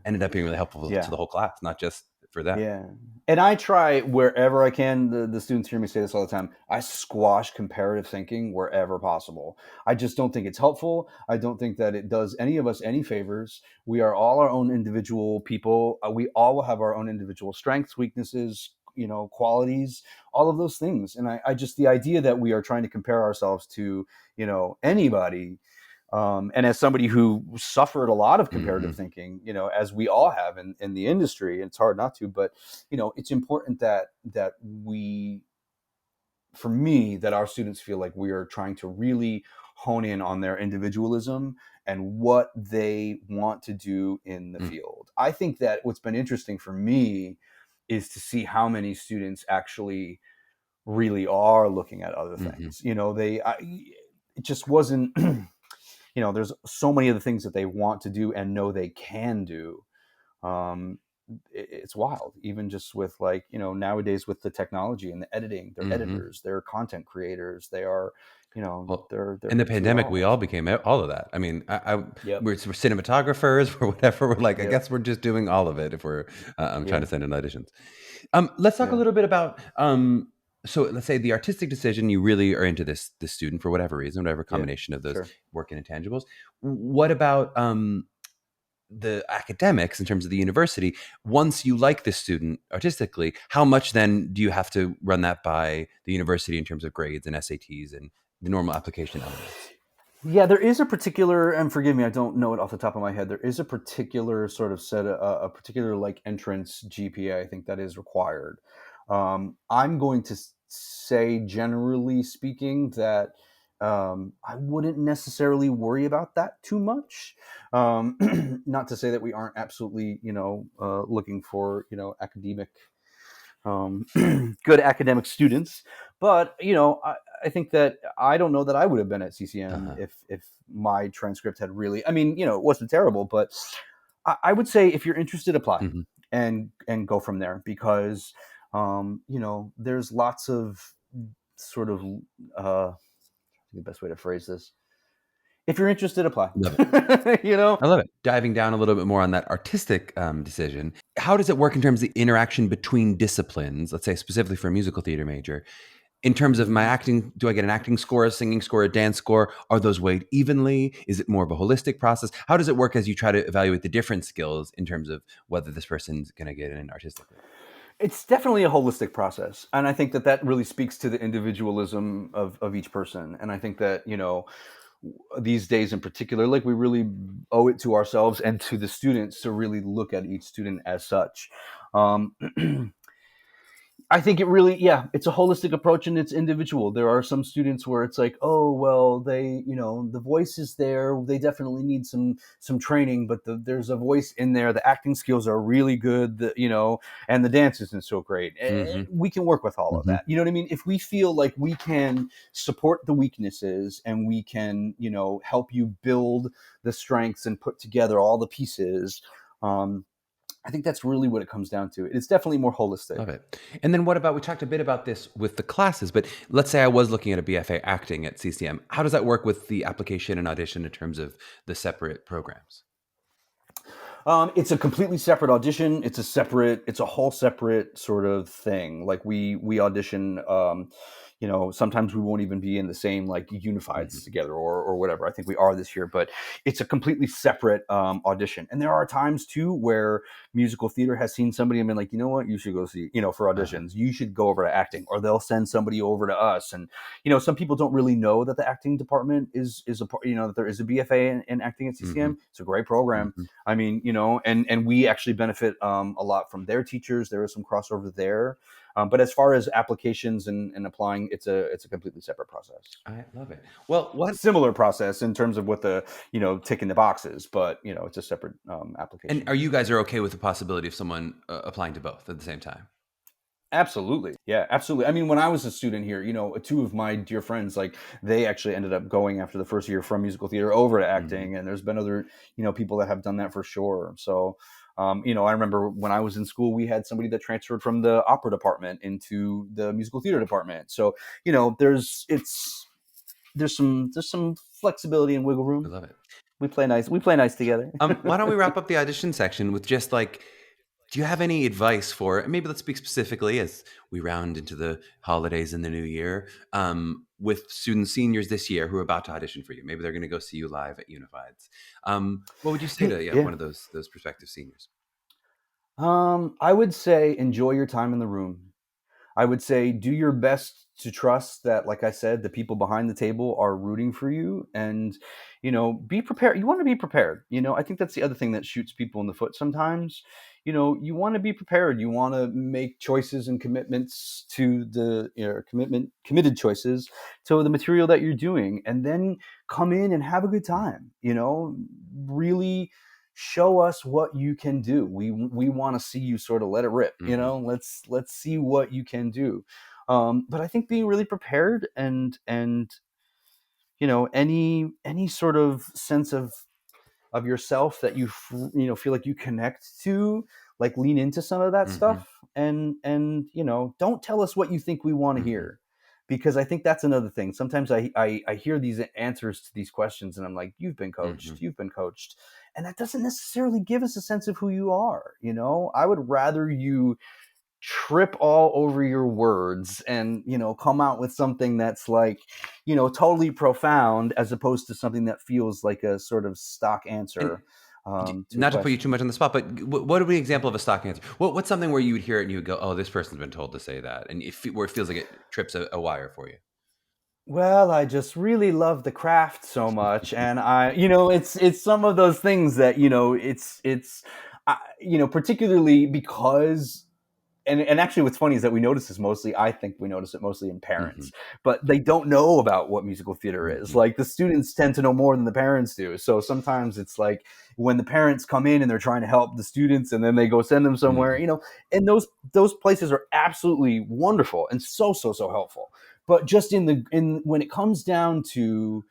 Ended up being really helpful to the whole class, not just for that. Yeah. And I try wherever I can. The students hear me say this all the time. I squash comparative thinking wherever possible. I just don't think it's helpful. I don't think that it does any of us any favors. We are all our own individual people. We all will have our own individual strengths, weaknesses, qualities, all of those things. And I just, the idea that we are trying to compare ourselves to, anybody, and as somebody who suffered a lot of comparative thinking, as we all have in the industry, and it's hard not to, but, it's important that for me, that our students feel like we are trying to really hone in on their individualism and what they want to do in the field. I think that what's been interesting for me is to see how many students actually really are looking at other things. It just wasn't, there's so many of the things that they want to do and know they can do. It's wild, even just with nowadays with the technology and the editing, they're editors, they're content creators, they are, they're in the pandemic, we all became all of that. I mean, we're cinematographers, we're whatever. We're like, I guess we're just doing all of it if we're trying to send in auditions. Let's talk a little bit about, so let's say the artistic decision, you really are into this student for whatever reason, whatever combination of those working intangibles. What about the academics in terms of the university? Once you like this student artistically, how much then do you have to run that by the university in terms of grades and SATs and the normal application elements? Yeah, there is a particular, and forgive me, I don't know it off the top of my head. There is a particular sort of set, a particular entrance GPA, I think, that is required. I'm going to say, generally speaking, that I wouldn't necessarily worry about that too much. Not to say that we aren't absolutely, looking for, academic, good academic students, but I think that I don't know that I would have been at CCM if my transcript had really, it wasn't terrible, but I would say if you're interested, apply and go from there, because there's lots of sort of the best way to phrase this. If you're interested, apply. Love it. I love it. Diving down a little bit more on that artistic decision, how does it work in terms of the interaction between disciplines? Let's say specifically for a musical theater major, in terms of my acting, do I get an acting score, a singing score, a dance score? Are those weighed evenly? Is it more of a holistic process? How does it work as you try to evaluate the different skills in terms of whether this person's going to get in artistically? It's definitely a holistic process. And I think that really speaks to the individualism of each person. And I think that, these days in particular, we really owe it to ourselves and to the students to really look at each student as such. I think it really, it's a holistic approach and it's individual. There are some students where it's like, oh, well, they, the voice is there. They definitely need some training, but there's a voice in there. The acting skills are really good, and the dance isn't so great. And we can work with all of that. You know what I mean? If we feel like we can support the weaknesses and we can, help you build the strengths and put together all the pieces, I think that's really what it comes down to. It's definitely more holistic. Love it. And then what about, we talked a bit about this with the classes, but let's say I was looking at a BFA acting at CCM. How does that work with the application and audition in terms of the separate programs? It's a completely separate audition. It's a whole separate sort of thing. We audition, sometimes we won't even be in the same unifieds together or whatever. I think we are this year, but it's a completely separate audition. And there are times too where musical theater has seen somebody and been like, you know what, you should go see, for auditions, you should go over to acting, or they'll send somebody over to us. And, some people don't really know that the acting department is a part, that there is a BFA in acting at CCM. It's a great program. And we actually benefit a lot from their teachers. There is some crossover there. But as far as applications and applying, it's a completely separate process. I love it. Well, what similar process in terms of what the ticking the boxes, but it's a separate application. And are you guys okay with the possibility of someone applying to both at the same time? Absolutely. Yeah, absolutely. When I was a student here, two of my dear friends, they actually ended up going after the first year from musical theater over to acting. And there's been other, people that have done that for sure. So, I remember when I was in school, we had somebody that transferred from the opera department into the musical theater department. So, there's some flexibility and wiggle room. I love it. We play nice. We play nice together. Why don't we wrap up the audition section with just Do you have any advice for, and maybe let's speak specifically as we round into the holidays and the new year, with student seniors this year who are about to audition for you? Maybe they're going to go see you live at Unifieds. What would you say to Yeah. one of those prospective seniors? I would say enjoy your time in the room. I would say do your best to trust that, like I said, the people behind the table are rooting for you, and be prepared. You want to be prepared. I think that's the other thing that shoots people in the foot sometimes. You want to be prepared. You want to make choices and commitments to the committed choices to the material that you're doing, and then come in and have a good time. Really show us what you can do. We want to see you sort of let it rip. Mm-hmm. Let's see what you can do. But I think being really prepared and any sort of sense of yourself that you feel like you connect to, like lean into some of that Mm-hmm. stuff, and don't tell us what you think we want to Mm-hmm. hear, because I think that's another thing. Sometimes I hear these answers to these questions and I'm like, you've been coached, Mm-hmm. you've been coached, and that doesn't necessarily give us a sense of who you are. I would rather you trip all over your words and come out with something that's like totally profound, as opposed to something that feels like a sort of stock And answer to a not to put you too question. much on the spot, but what would be an example of a stock answer? What's something where you would hear it and you would go, "Oh, this person's been told to say that," and where it feels like it trips a wire for you? Well, I just really love the craft so much, and it's some of those things that particularly because. And actually, what's funny is that I think we notice it mostly in Mm-hmm. parents, but they don't know about what musical theater is. Mm-hmm. Like, the students tend to know more than the parents do. So sometimes it's like when the parents come in and they're trying to help the students, and then they go send them somewhere, Mm-hmm. and those places are absolutely wonderful and so helpful. But just when it comes down to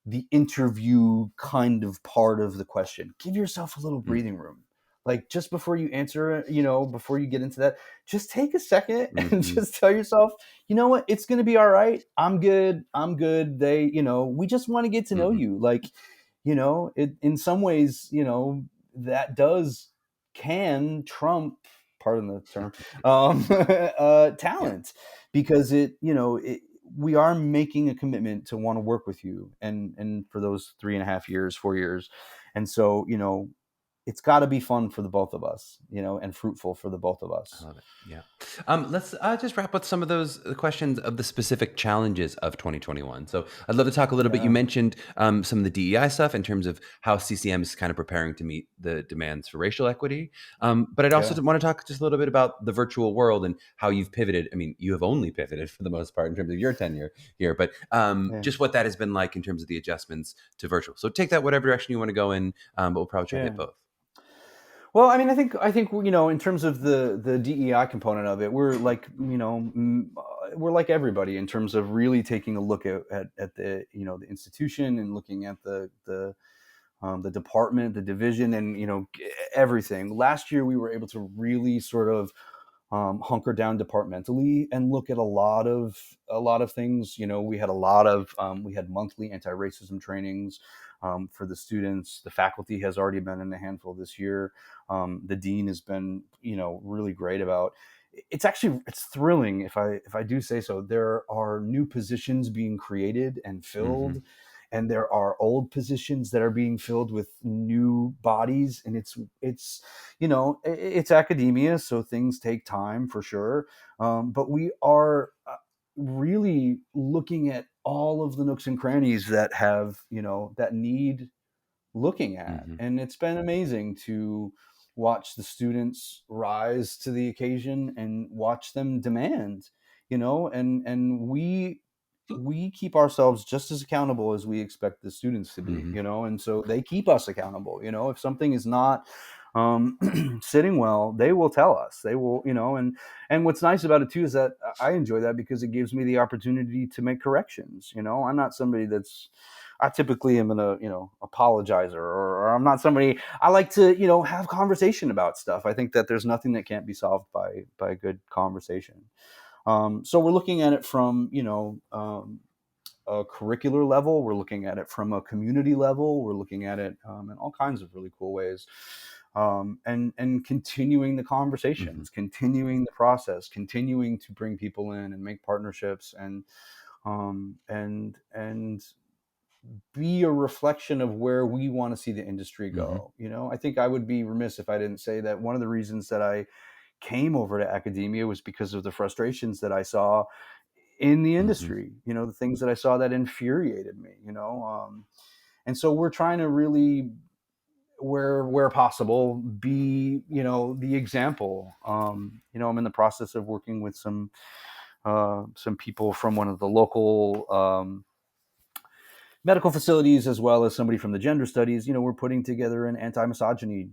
the interview kind of part of the question, give yourself a little breathing room. Like, just before you answer, before you get into that, just take a second and Mm-hmm. just tell yourself, you know what, it's going to be all right. I'm good. We just want to get to know Mm-hmm. you. Like, in some ways, that can trump, pardon the term, Yeah. talent, because we are making a commitment to want to work with you, and for those 3.5 years, 4 years. And so, it's got to be fun for the both of us, and fruitful for the both of I us. love it. Yeah. Let's just wrap with some of those questions of the specific challenges of 2021. So I'd love to talk a little bit. You Yeah. mentioned some of the DEI stuff in terms of how CCM is kind of preparing to meet the demands for racial equity. But I'd also Yeah. want to talk just a little bit about the virtual world and how you've pivoted. I mean, you have only pivoted for the most part in terms of your tenure here, but Yeah. just what that has been like in terms of the adjustments to virtual. So take that whatever direction you want to go in, but we'll probably try to Yeah. hit both. Well, I mean, I think in terms of the DEI component of it, we're like we're like everybody in terms of really taking a look at the the institution, and looking at the department, the division, and everything. Last year, we were able to really sort of hunker down departmentally and look at a lot of things. We had monthly anti-racism trainings for the students. The faculty has already been in a handful this year. The dean has been really great about. It's thrilling, if I do say so. There are new positions being created and Mm-hmm. filled, and there are old positions that are being filled with new bodies, and it's academia, so things take time for sure. But we are really looking at all of the nooks and crannies that need looking at. Mm-hmm. And it's been amazing to watch the students rise to the occasion and watch them demand, and we keep ourselves just as accountable as we expect the students to be, Mm-hmm. and so they keep us accountable. If something is not sitting well, they will tell us. They will, and what's nice about it too is that I enjoy that, because it gives me the opportunity to make corrections. I'm not somebody I typically am an apologizer, or I'm not somebody. I like to have conversation about stuff. I think that there's nothing that can't be solved by a good conversation. So we're looking at it from a curricular level. We're looking at it from a community level. We're looking at it in all kinds of really cool ways. and continuing the conversations, continuing the process, continuing to bring people in and make partnerships, and be a reflection of where we want to see the industry go. I think I would be remiss if I didn't say that one of the reasons that I came over to academia was because of the frustrations that I saw in the industry, the things that I saw that infuriated me, and so we're trying to really, where possible, be, the example. I'm in the process of working with some people from one of the local medical facilities, as well as somebody from the gender studies. We're putting together an anti-misogyny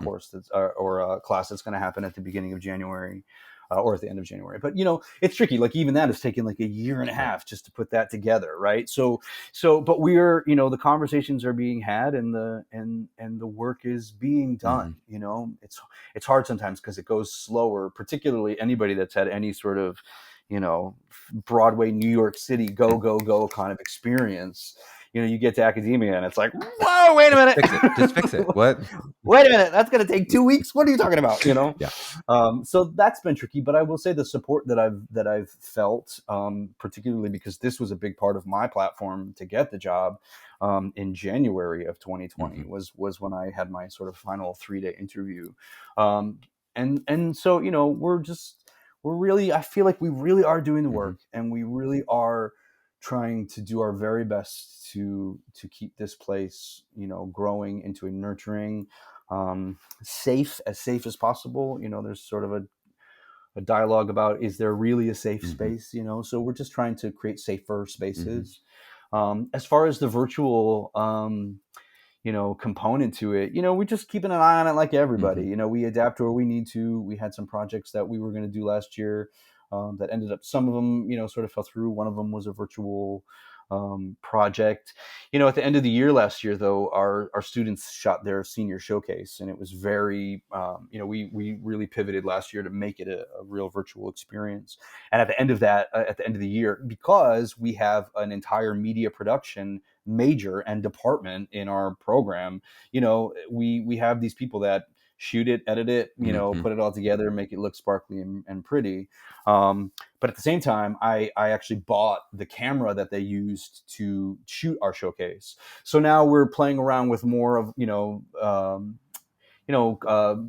course or a class that's going to happen at the beginning of January, or at the end of January. But it's tricky. Like, even that has taken like a year and a half just to put that together, right? So but we're, the conversations are being had, and the work is being done. It's hard sometimes because it goes slower, particularly anybody that's had any sort of Broadway, New York City, go kind of experience. You get to academia and it's like, whoa, wait a minute. Just fix it. What? Wait a minute. That's going to take 2 weeks. What are you talking about? Yeah. So that's been tricky, but I will say the support that I've felt, particularly because this was a big part of my platform to get the job, in January of 2020 was when I had my sort of final 3-day interview. And so, we're really, I feel like we really are doing the work, and we really are trying to do our very best to keep this place, growing into a nurturing, safe as possible. There's sort of a dialogue about, is there really a safe space? So we're just trying to create safer spaces. As far as the virtual, component to it, we're just keeping an eye on it like everybody. We adapt where we need to. We had some projects that we were going to do last year that ended up, some of them, sort of fell through. One of them was a virtual project. At the end of the year last year, though, our students shot their senior showcase, and it was very, we really pivoted last year to make it a real virtual experience. And at the end of the year, because we have an entire media production major and department in our program, we have these people that shoot it, edit it, put it all together, make it look sparkly and pretty. But at the same time, I actually bought the camera that they used to shoot our showcase. So now we're playing around with more of,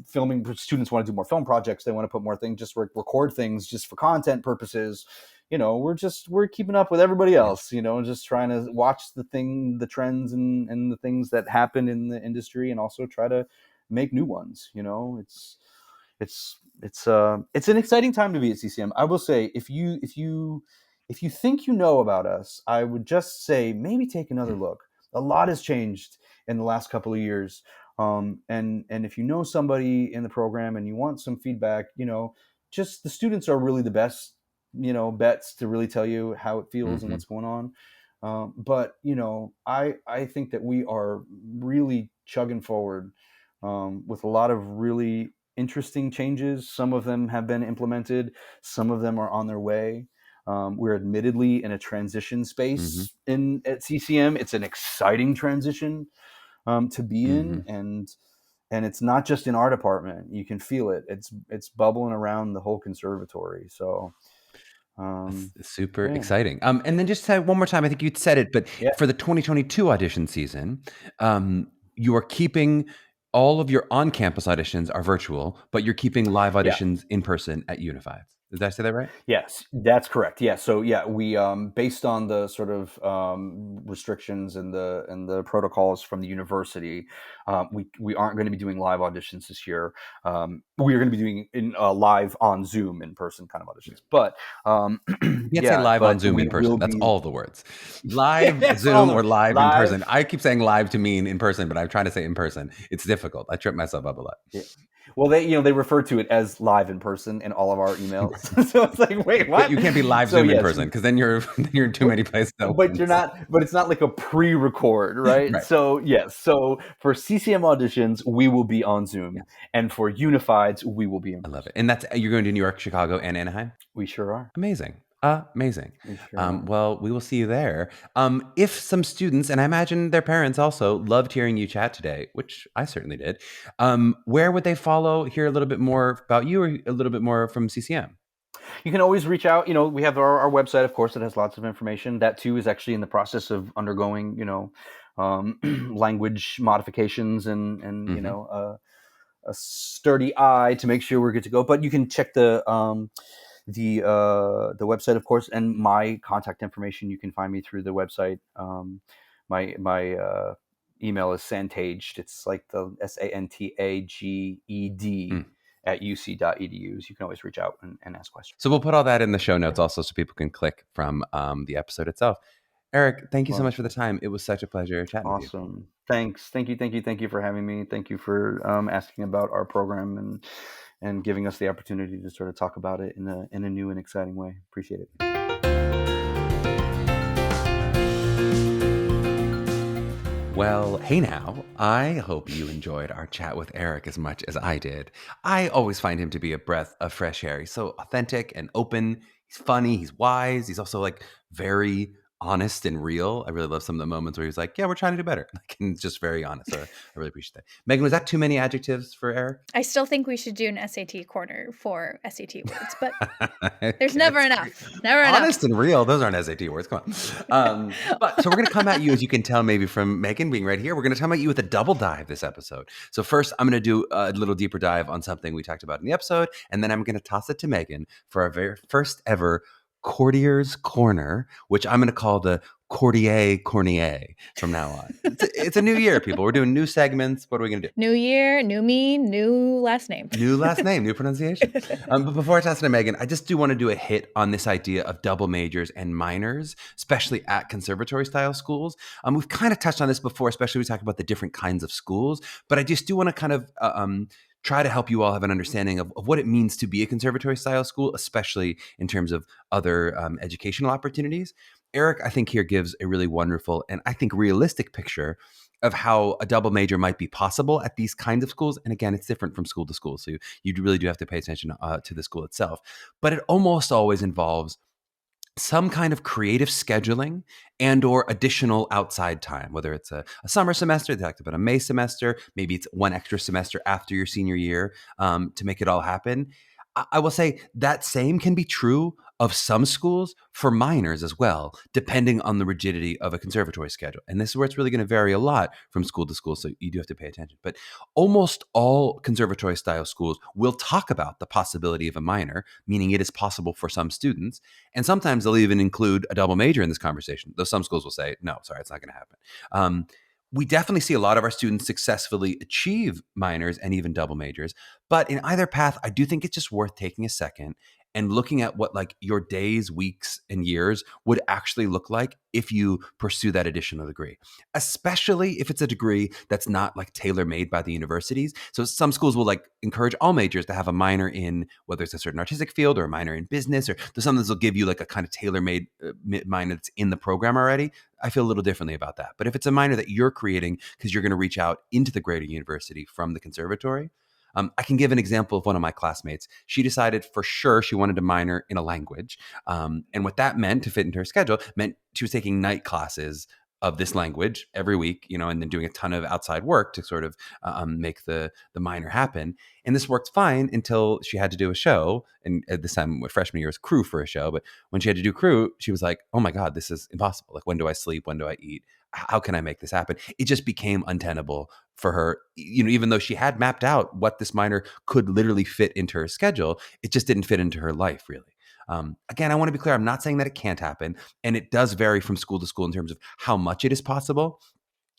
filming. Students want to do more film projects. They want to put more things, just record things just for content purposes. We're keeping up with everybody else, just trying to watch the trends and the things that happen in the industry, and also try to make new ones. It's an exciting time to be at CCM. I will say, if you think about us, I would just say maybe take another look. A lot has changed in the last couple of years. And if you know somebody in the program and you want some feedback, just the students are really the best, bets to really tell you how it feels and what's going on. But I think that we are really chugging forward with a lot of really interesting changes. Some of them have been implemented. Some of them are on their way. We're admittedly in a transition space at CCM. It's an exciting transition to be in, and it's not just in our department. You can feel it. It's bubbling around the whole conservatory. So super exciting. And then just say one more time, I think you'd said it, but for the 2022 audition season, you are keeping all of your on-campus auditions are virtual, but you're keeping live auditions in person at Unified. Did I say that right? Yes, that's correct. Yeah. So we based on the sort of restrictions and the protocols from the university, we aren't going to be doing live auditions this year. We are going to be doing live on Zoom in person kind of auditions. But you can't say live on Zoom in person. That's all the words. Live Zoom or live in person. I keep saying live to mean in person, but I'm trying to say in person. It's difficult. I trip myself up a lot. Yeah. Well, they refer to it as live in person in all of our emails. So it's like, wait, what? But you can't be live Zoom in person, because then you're in too many places. But you're not. But it's not like a pre-record, right? Right. So yes. So for CCM auditions, we will be on Zoom, and for Unifieds, we will be in person. I love it. And you're going to New York, Chicago, and Anaheim? We sure are. Amazing. Amazing. We sure are. Well, we will see you there. If some students, and I imagine their parents also, loved hearing you chat today, which I certainly did, where would they follow, hear a little bit more about you or a little bit more from CCM? You can always reach out. We have our website, of course, that has lots of information. That too is actually in the process of undergoing, language modifications and a sturdy eye to make sure we're good to go. But you can check the website, of course, and my contact information. You can find me through the website. My email is Santaged. It's like the SANTAGED at uc.edu. So you can always reach out and ask questions. So we'll put all that in the show notes also so people can click from the episode itself. Eric, thank you so much for the time. It was such a pleasure chatting with you. Awesome. Thanks. Thank you for having me. Thank you for asking about our program and giving us the opportunity to sort of talk about it in a new and exciting way. Appreciate it. Well, hey now, I hope you enjoyed our chat with Eric as much as I did. I always find him to be a breath of fresh air. He's so authentic and open. He's funny. He's wise. He's also like very honest and real. I really love some of the moments where he's like, yeah, we're trying to do better. Like, and just very honest. So I really appreciate that. Meghan, was that too many adjectives for Eric? I still think we should do an SAT corner for SAT words, but there's never enough. Never enough. Honest and real. Those aren't SAT words. Come on. But so we're going to come at you, as you can tell maybe from Meghan being right here, we're going to come at you with a double dive this episode. So first, I'm going to do a little deeper dive on something we talked about in the episode, and then I'm going to toss it to Meghan for our very first ever Cordier's Corner, which I'm going to call the Cordier from now on. It's a new year, people. We're doing new segments. What are we going to do? New year, new me, new last name. New last name, new pronunciation. But before I toss it to Meghan, I just do want to do a hit on this idea of double majors and minors, especially at conservatory style schools. We've kind of touched on this before, especially when we talk about the different kinds of schools. But I just do want to kind of try to help you all have an understanding of what it means to be a conservatory style school, especially in terms of other educational opportunities. Eric, I think here gives a really wonderful and I think realistic picture of how a double major might be possible at these kinds of schools. And again, it's different from school to school. So you really do have to pay attention to the school itself. But it almost always involves some kind of creative scheduling and or additional outside time, whether it's a summer semester, they talked about a May semester, maybe it's one extra semester after your senior year to make it all happen. I will say that same can be true of some schools for minors as well, depending on the rigidity of a conservatory schedule. And this is where it's really going to vary a lot from school to school, so you do have to pay attention. But almost all conservatory style schools will talk about the possibility of a minor, meaning it is possible for some students. And sometimes they'll even include a double major in this conversation, though some schools will say, no, sorry, it's not going to happen. We definitely see a lot of our students successfully achieve minors and even double majors. But in either path, I do think it's just worth taking a second and looking at what like your days, weeks, and years would actually look like if you pursue that additional degree, especially if it's a degree that's not like tailor-made by the universities. So some schools will like encourage all majors to have a minor in whether it's a certain artistic field or a minor in business, or there's some that will give you like a kind of tailor-made minor that's in the program already. I feel a little differently about that. But if it's a minor that you're creating because you're going to reach out into the greater university from the conservatory, I can give an example of one of my classmates. She decided for sure she wanted to minor in a language. And what that meant to fit into her schedule meant she was taking night classes of this language every week, and then doing a ton of outside work to sort of make the minor happen. And this worked fine until she had to do a show. And at this time, freshman year was crew for a show. But when she had to do crew, she was like, oh my God, this is impossible. Like, when do I sleep? When do I eat? How can I make this happen? It just became untenable for her, even though she had mapped out what this minor could literally fit into her schedule, it just didn't fit into her life really. Again, I want to be clear, I'm not saying that it can't happen, and it does vary from school to school in terms of how much it is possible.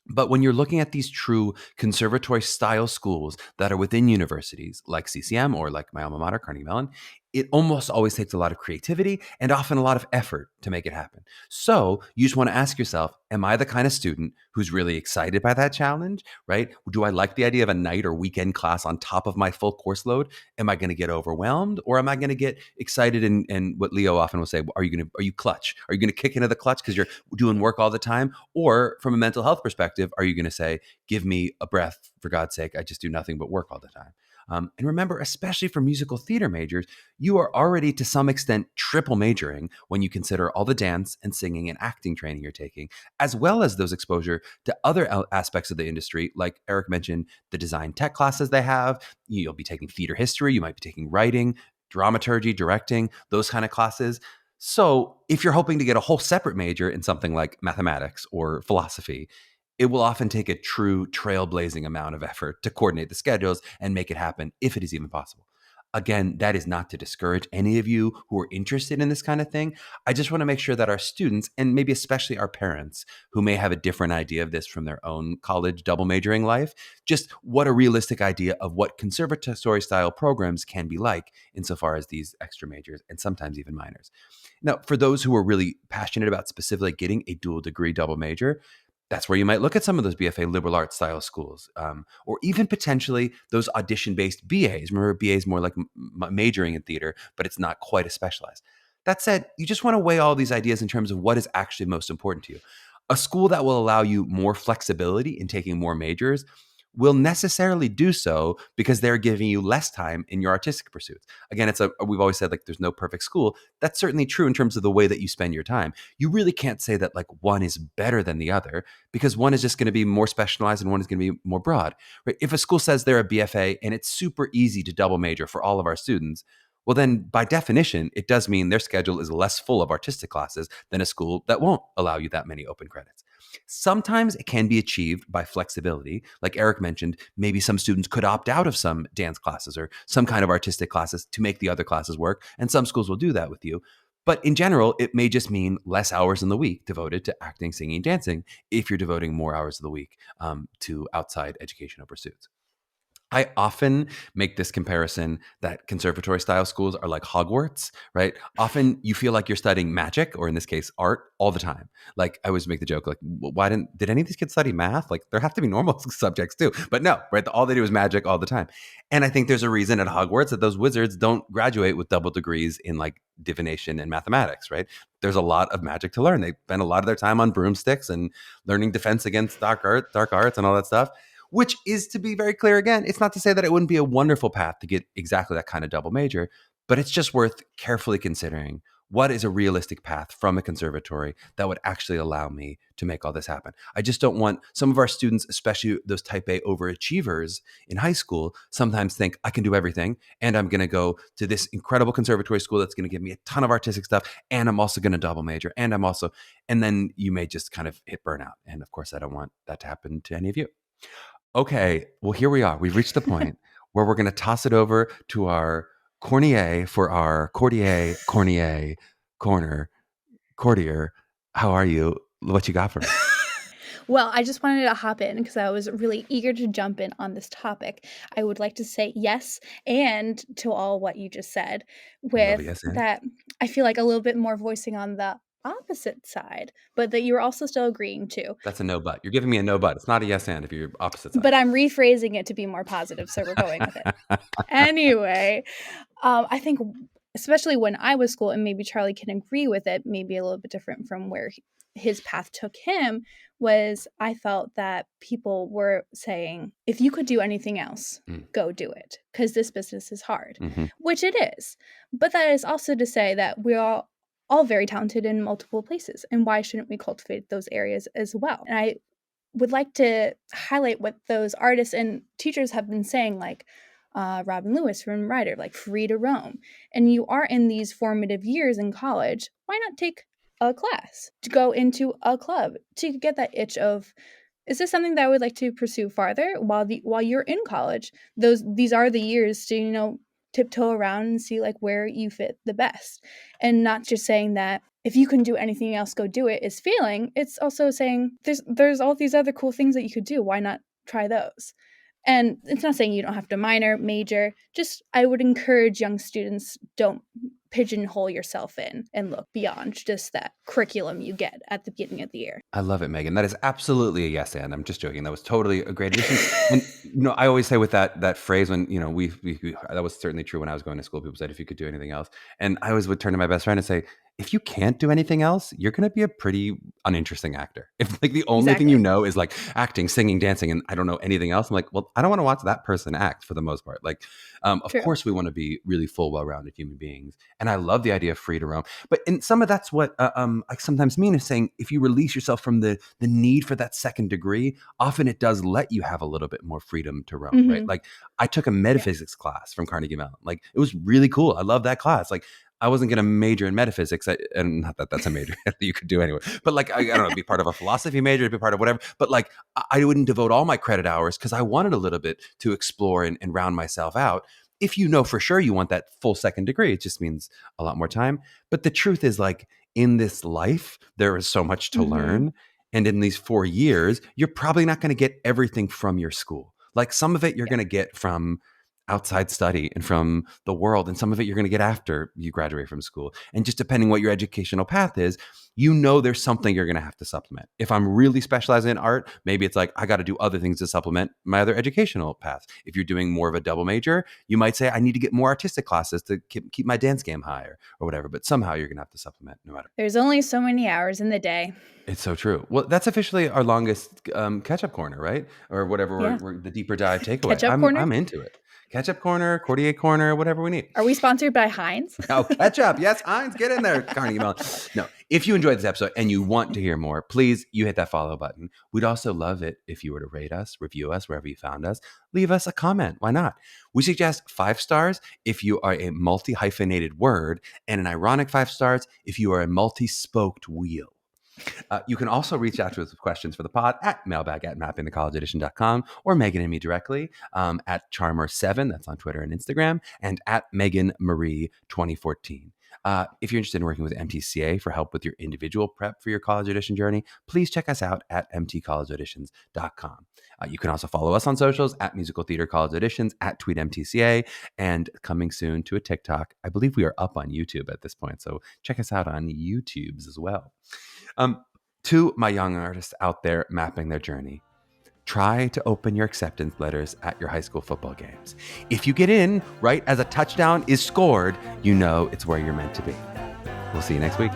But when you're looking at these true conservatory style schools that are within universities like CCM or like my alma mater, Carnegie Mellon, it almost always takes a lot of creativity and often a lot of effort to make it happen. So you just want to ask yourself, am I the kind of student who's really excited by that challenge, right? Do I like the idea of a night or weekend class on top of my full course load? Am I going to get overwhelmed, or am I going to get excited and what Leo often will say, are you clutch? Are you going to kick into the clutch because you're doing work all the time? Or from a mental health perspective, are you going to say, give me a breath, for God's sake, I just do nothing but work all the time? And remember, especially for musical theater majors, you are already to some extent triple majoring when you consider all the dance and singing and acting training you're taking, as well as those exposure to other aspects of the industry. Like Eric mentioned, the design tech classes they have. You'll be taking theater history, you might be taking writing, dramaturgy, directing, those kind of classes. So if you're hoping to get a whole separate major in something like mathematics or philosophy, it will often take a true trailblazing amount of effort to coordinate the schedules and make it happen, if it is even possible. Again, that is not to discourage any of you who are interested in this kind of thing. I just want to make sure that our students, and maybe especially our parents who may have a different idea of this from their own college double majoring life, just what a realistic idea of what conservatory style programs can be like insofar as these extra majors and sometimes even minors. Now, for those who are really passionate about specifically getting a dual degree double major, that's where you might look at some of those BFA liberal arts style schools, or even potentially those audition-based BAs. Remember, BA is more like majoring in theater, but it's not quite as specialized. That said, you just want to weigh all these ideas in terms of what is actually most important to you. A school that will allow you more flexibility in taking more majors will necessarily do so because they're giving you less time in your artistic pursuits. Again, we've always said like there's no perfect school. That's certainly true in terms of the way that you spend your time. You really can't say that like one is better than the other because one is just going to be more specialized and one is going to be more broad. Right? If a school says they're a BFA and it's super easy to double major for all of our students, well, then by definition, it does mean their schedule is less full of artistic classes than a school that won't allow you that many open credits. Sometimes it can be achieved by flexibility. Like Eric mentioned, maybe some students could opt out of some dance classes or some kind of artistic classes to make the other classes work. And some schools will do that with you. But in general, it may just mean less hours in the week devoted to acting, singing, dancing if you're devoting more hours of the week to outside educational pursuits. I often make this comparison that conservatory style schools are like Hogwarts, right? Often you feel like you're studying magic, or in this case, art, all the time. Like I always make the joke, like, why did any of these kids study math? Like there have to be normal subjects too. But no, right? All they do is magic all the time. And I think there's a reason at Hogwarts that those wizards don't graduate with double degrees in like divination and mathematics, right? There's a lot of magic to learn. They spend a lot of their time on broomsticks and learning defense against dark arts and all that stuff. Which is, to be very clear again, it's not to say that it wouldn't be a wonderful path to get exactly that kind of double major, but it's just worth carefully considering what is a realistic path from a conservatory that would actually allow me to make all this happen. I just don't want some of our students, especially those type A overachievers in high school, sometimes think I can do everything and I'm going to go to this incredible conservatory school that's going to give me a ton of artistic stuff and I'm also going to double major and then you may just kind of hit burnout. And of course, I don't want that to happen to any of you. Okay, well, here we are. We've reached the point where we're going to toss it over to our Cornier for our Cornier corner. Cordier, how are you? What you got for me? Well, I just wanted to hop in because I was really eager to jump in on this topic. I would like to say yes and to all what you just said with yes and. that. I feel like a little bit more voicing on the opposite side, but that you're also still agreeing to. That's a no but. You're giving me a no but. It's not a yes and if you're opposite side. But I'm rephrasing it to be more positive, so we're going with it. Anyway, I think especially when I was school, and maybe Charlie can agree with it, maybe a little bit different from where his path took him, was I felt that people were saying, if you could do anything else, go do it, because this business is hard, which it is. But that is also to say that we're all very talented in multiple places, and why shouldn't we cultivate those areas as well? And I would like to highlight what those artists and teachers have been saying, like Robin Lewis from Writer, like free to roam. And you are in these formative years in college, why not take a class to go into a club to get that itch of, is this something that I would like to pursue farther while you're in college? These are the years to, tiptoe around and see like where you fit the best, and not just saying that if you can do anything else, go do it is failing. It's also saying there's all these other cool things that you could do. Why not try those? And it's not saying you don't have to minor, major. Just I would encourage young students, don't pigeonhole yourself in and look beyond just that curriculum you get at the beginning of the year. I love it, Meghan. That is absolutely a yes and. I'm just joking. That was totally a great addition. And I always say with that phrase when we that was certainly true when I was going to school. People said if you could do anything else, and I always would turn to my best friend and say, if you can't do anything else, you're going to be a pretty uninteresting actor. If like the only thing you know is like acting, singing, dancing, and I don't know anything else, I'm like, well, I don't want to watch that person act for the most part. Like, of True. course we want to be really full, well-rounded human beings. And I love the idea of free to roam. But in some of that's what I sometimes mean is saying, if you release yourself from the need for that second degree, often it does let you have a little bit more freedom to roam, right? Like I took a metaphysics class from Carnegie Mellon. Like it was really cool. I love that class. Like I wasn't going to major in metaphysics, and not that that's a major that you could do anyway. But like, I don't know, be part of a philosophy major, be part of whatever. But like, I wouldn't devote all my credit hours because I wanted a little bit to explore and round myself out. If you know for sure you want that full second degree, it just means a lot more time. But the truth is, like in this life, there is so much to learn. And in these 4 years, you're probably not going to get everything from your school. Like some of it you're going to get from outside study and from the world, and some of it you're going to get after you graduate from school. And just depending what your educational path is, you know there's something you're going to have to supplement. If I'm really specializing in art, maybe it's like I got to do other things to supplement my other educational path. If you're doing more of a double major, you might say I need to get more artistic classes to keep my dance game higher or whatever. But somehow you're going to have to supplement no matter. There's only so many hours in the day. It's so true. Well, that's officially our longest catch-up corner, right? Or whatever, we're the deeper dive takeaway. Catch-up corner? I'm into it. Ketchup corner, Cordier corner, whatever we need. Are we sponsored by Heinz? Oh, ketchup. Yes, Heinz, get in there, Carnegie Mellon. No, if you enjoyed this episode and you want to hear more, please, you hit that follow button. We'd also love it if you were to rate us, review us, wherever you found us. Leave us a comment. Why not? We suggest 5 stars if you are a multi-hyphenated word, and an ironic 5 stars if you are a multi-spoked wheel. You can also reach out to us with questions for the pod at mailbag@mappingthecollegeaudition.com, or Meghan and me directly at Charmer7, that's on Twitter and Instagram, and at Meghan Marie 2014. If you're interested in working with MTCA for help with your individual prep for your college audition journey, please check us out at mtcollegeauditions.com. You can also follow us on socials at Musical Theater College Auditions, at TweetMTCA, and coming soon to a TikTok. I believe we are up on YouTube at this point, so check us out on YouTubes as well. To my young artists out there mapping their journey, try to open your acceptance letters at your high school football games. If you get in right as a touchdown is scored, you know it's where you're meant to be. We'll see you next week.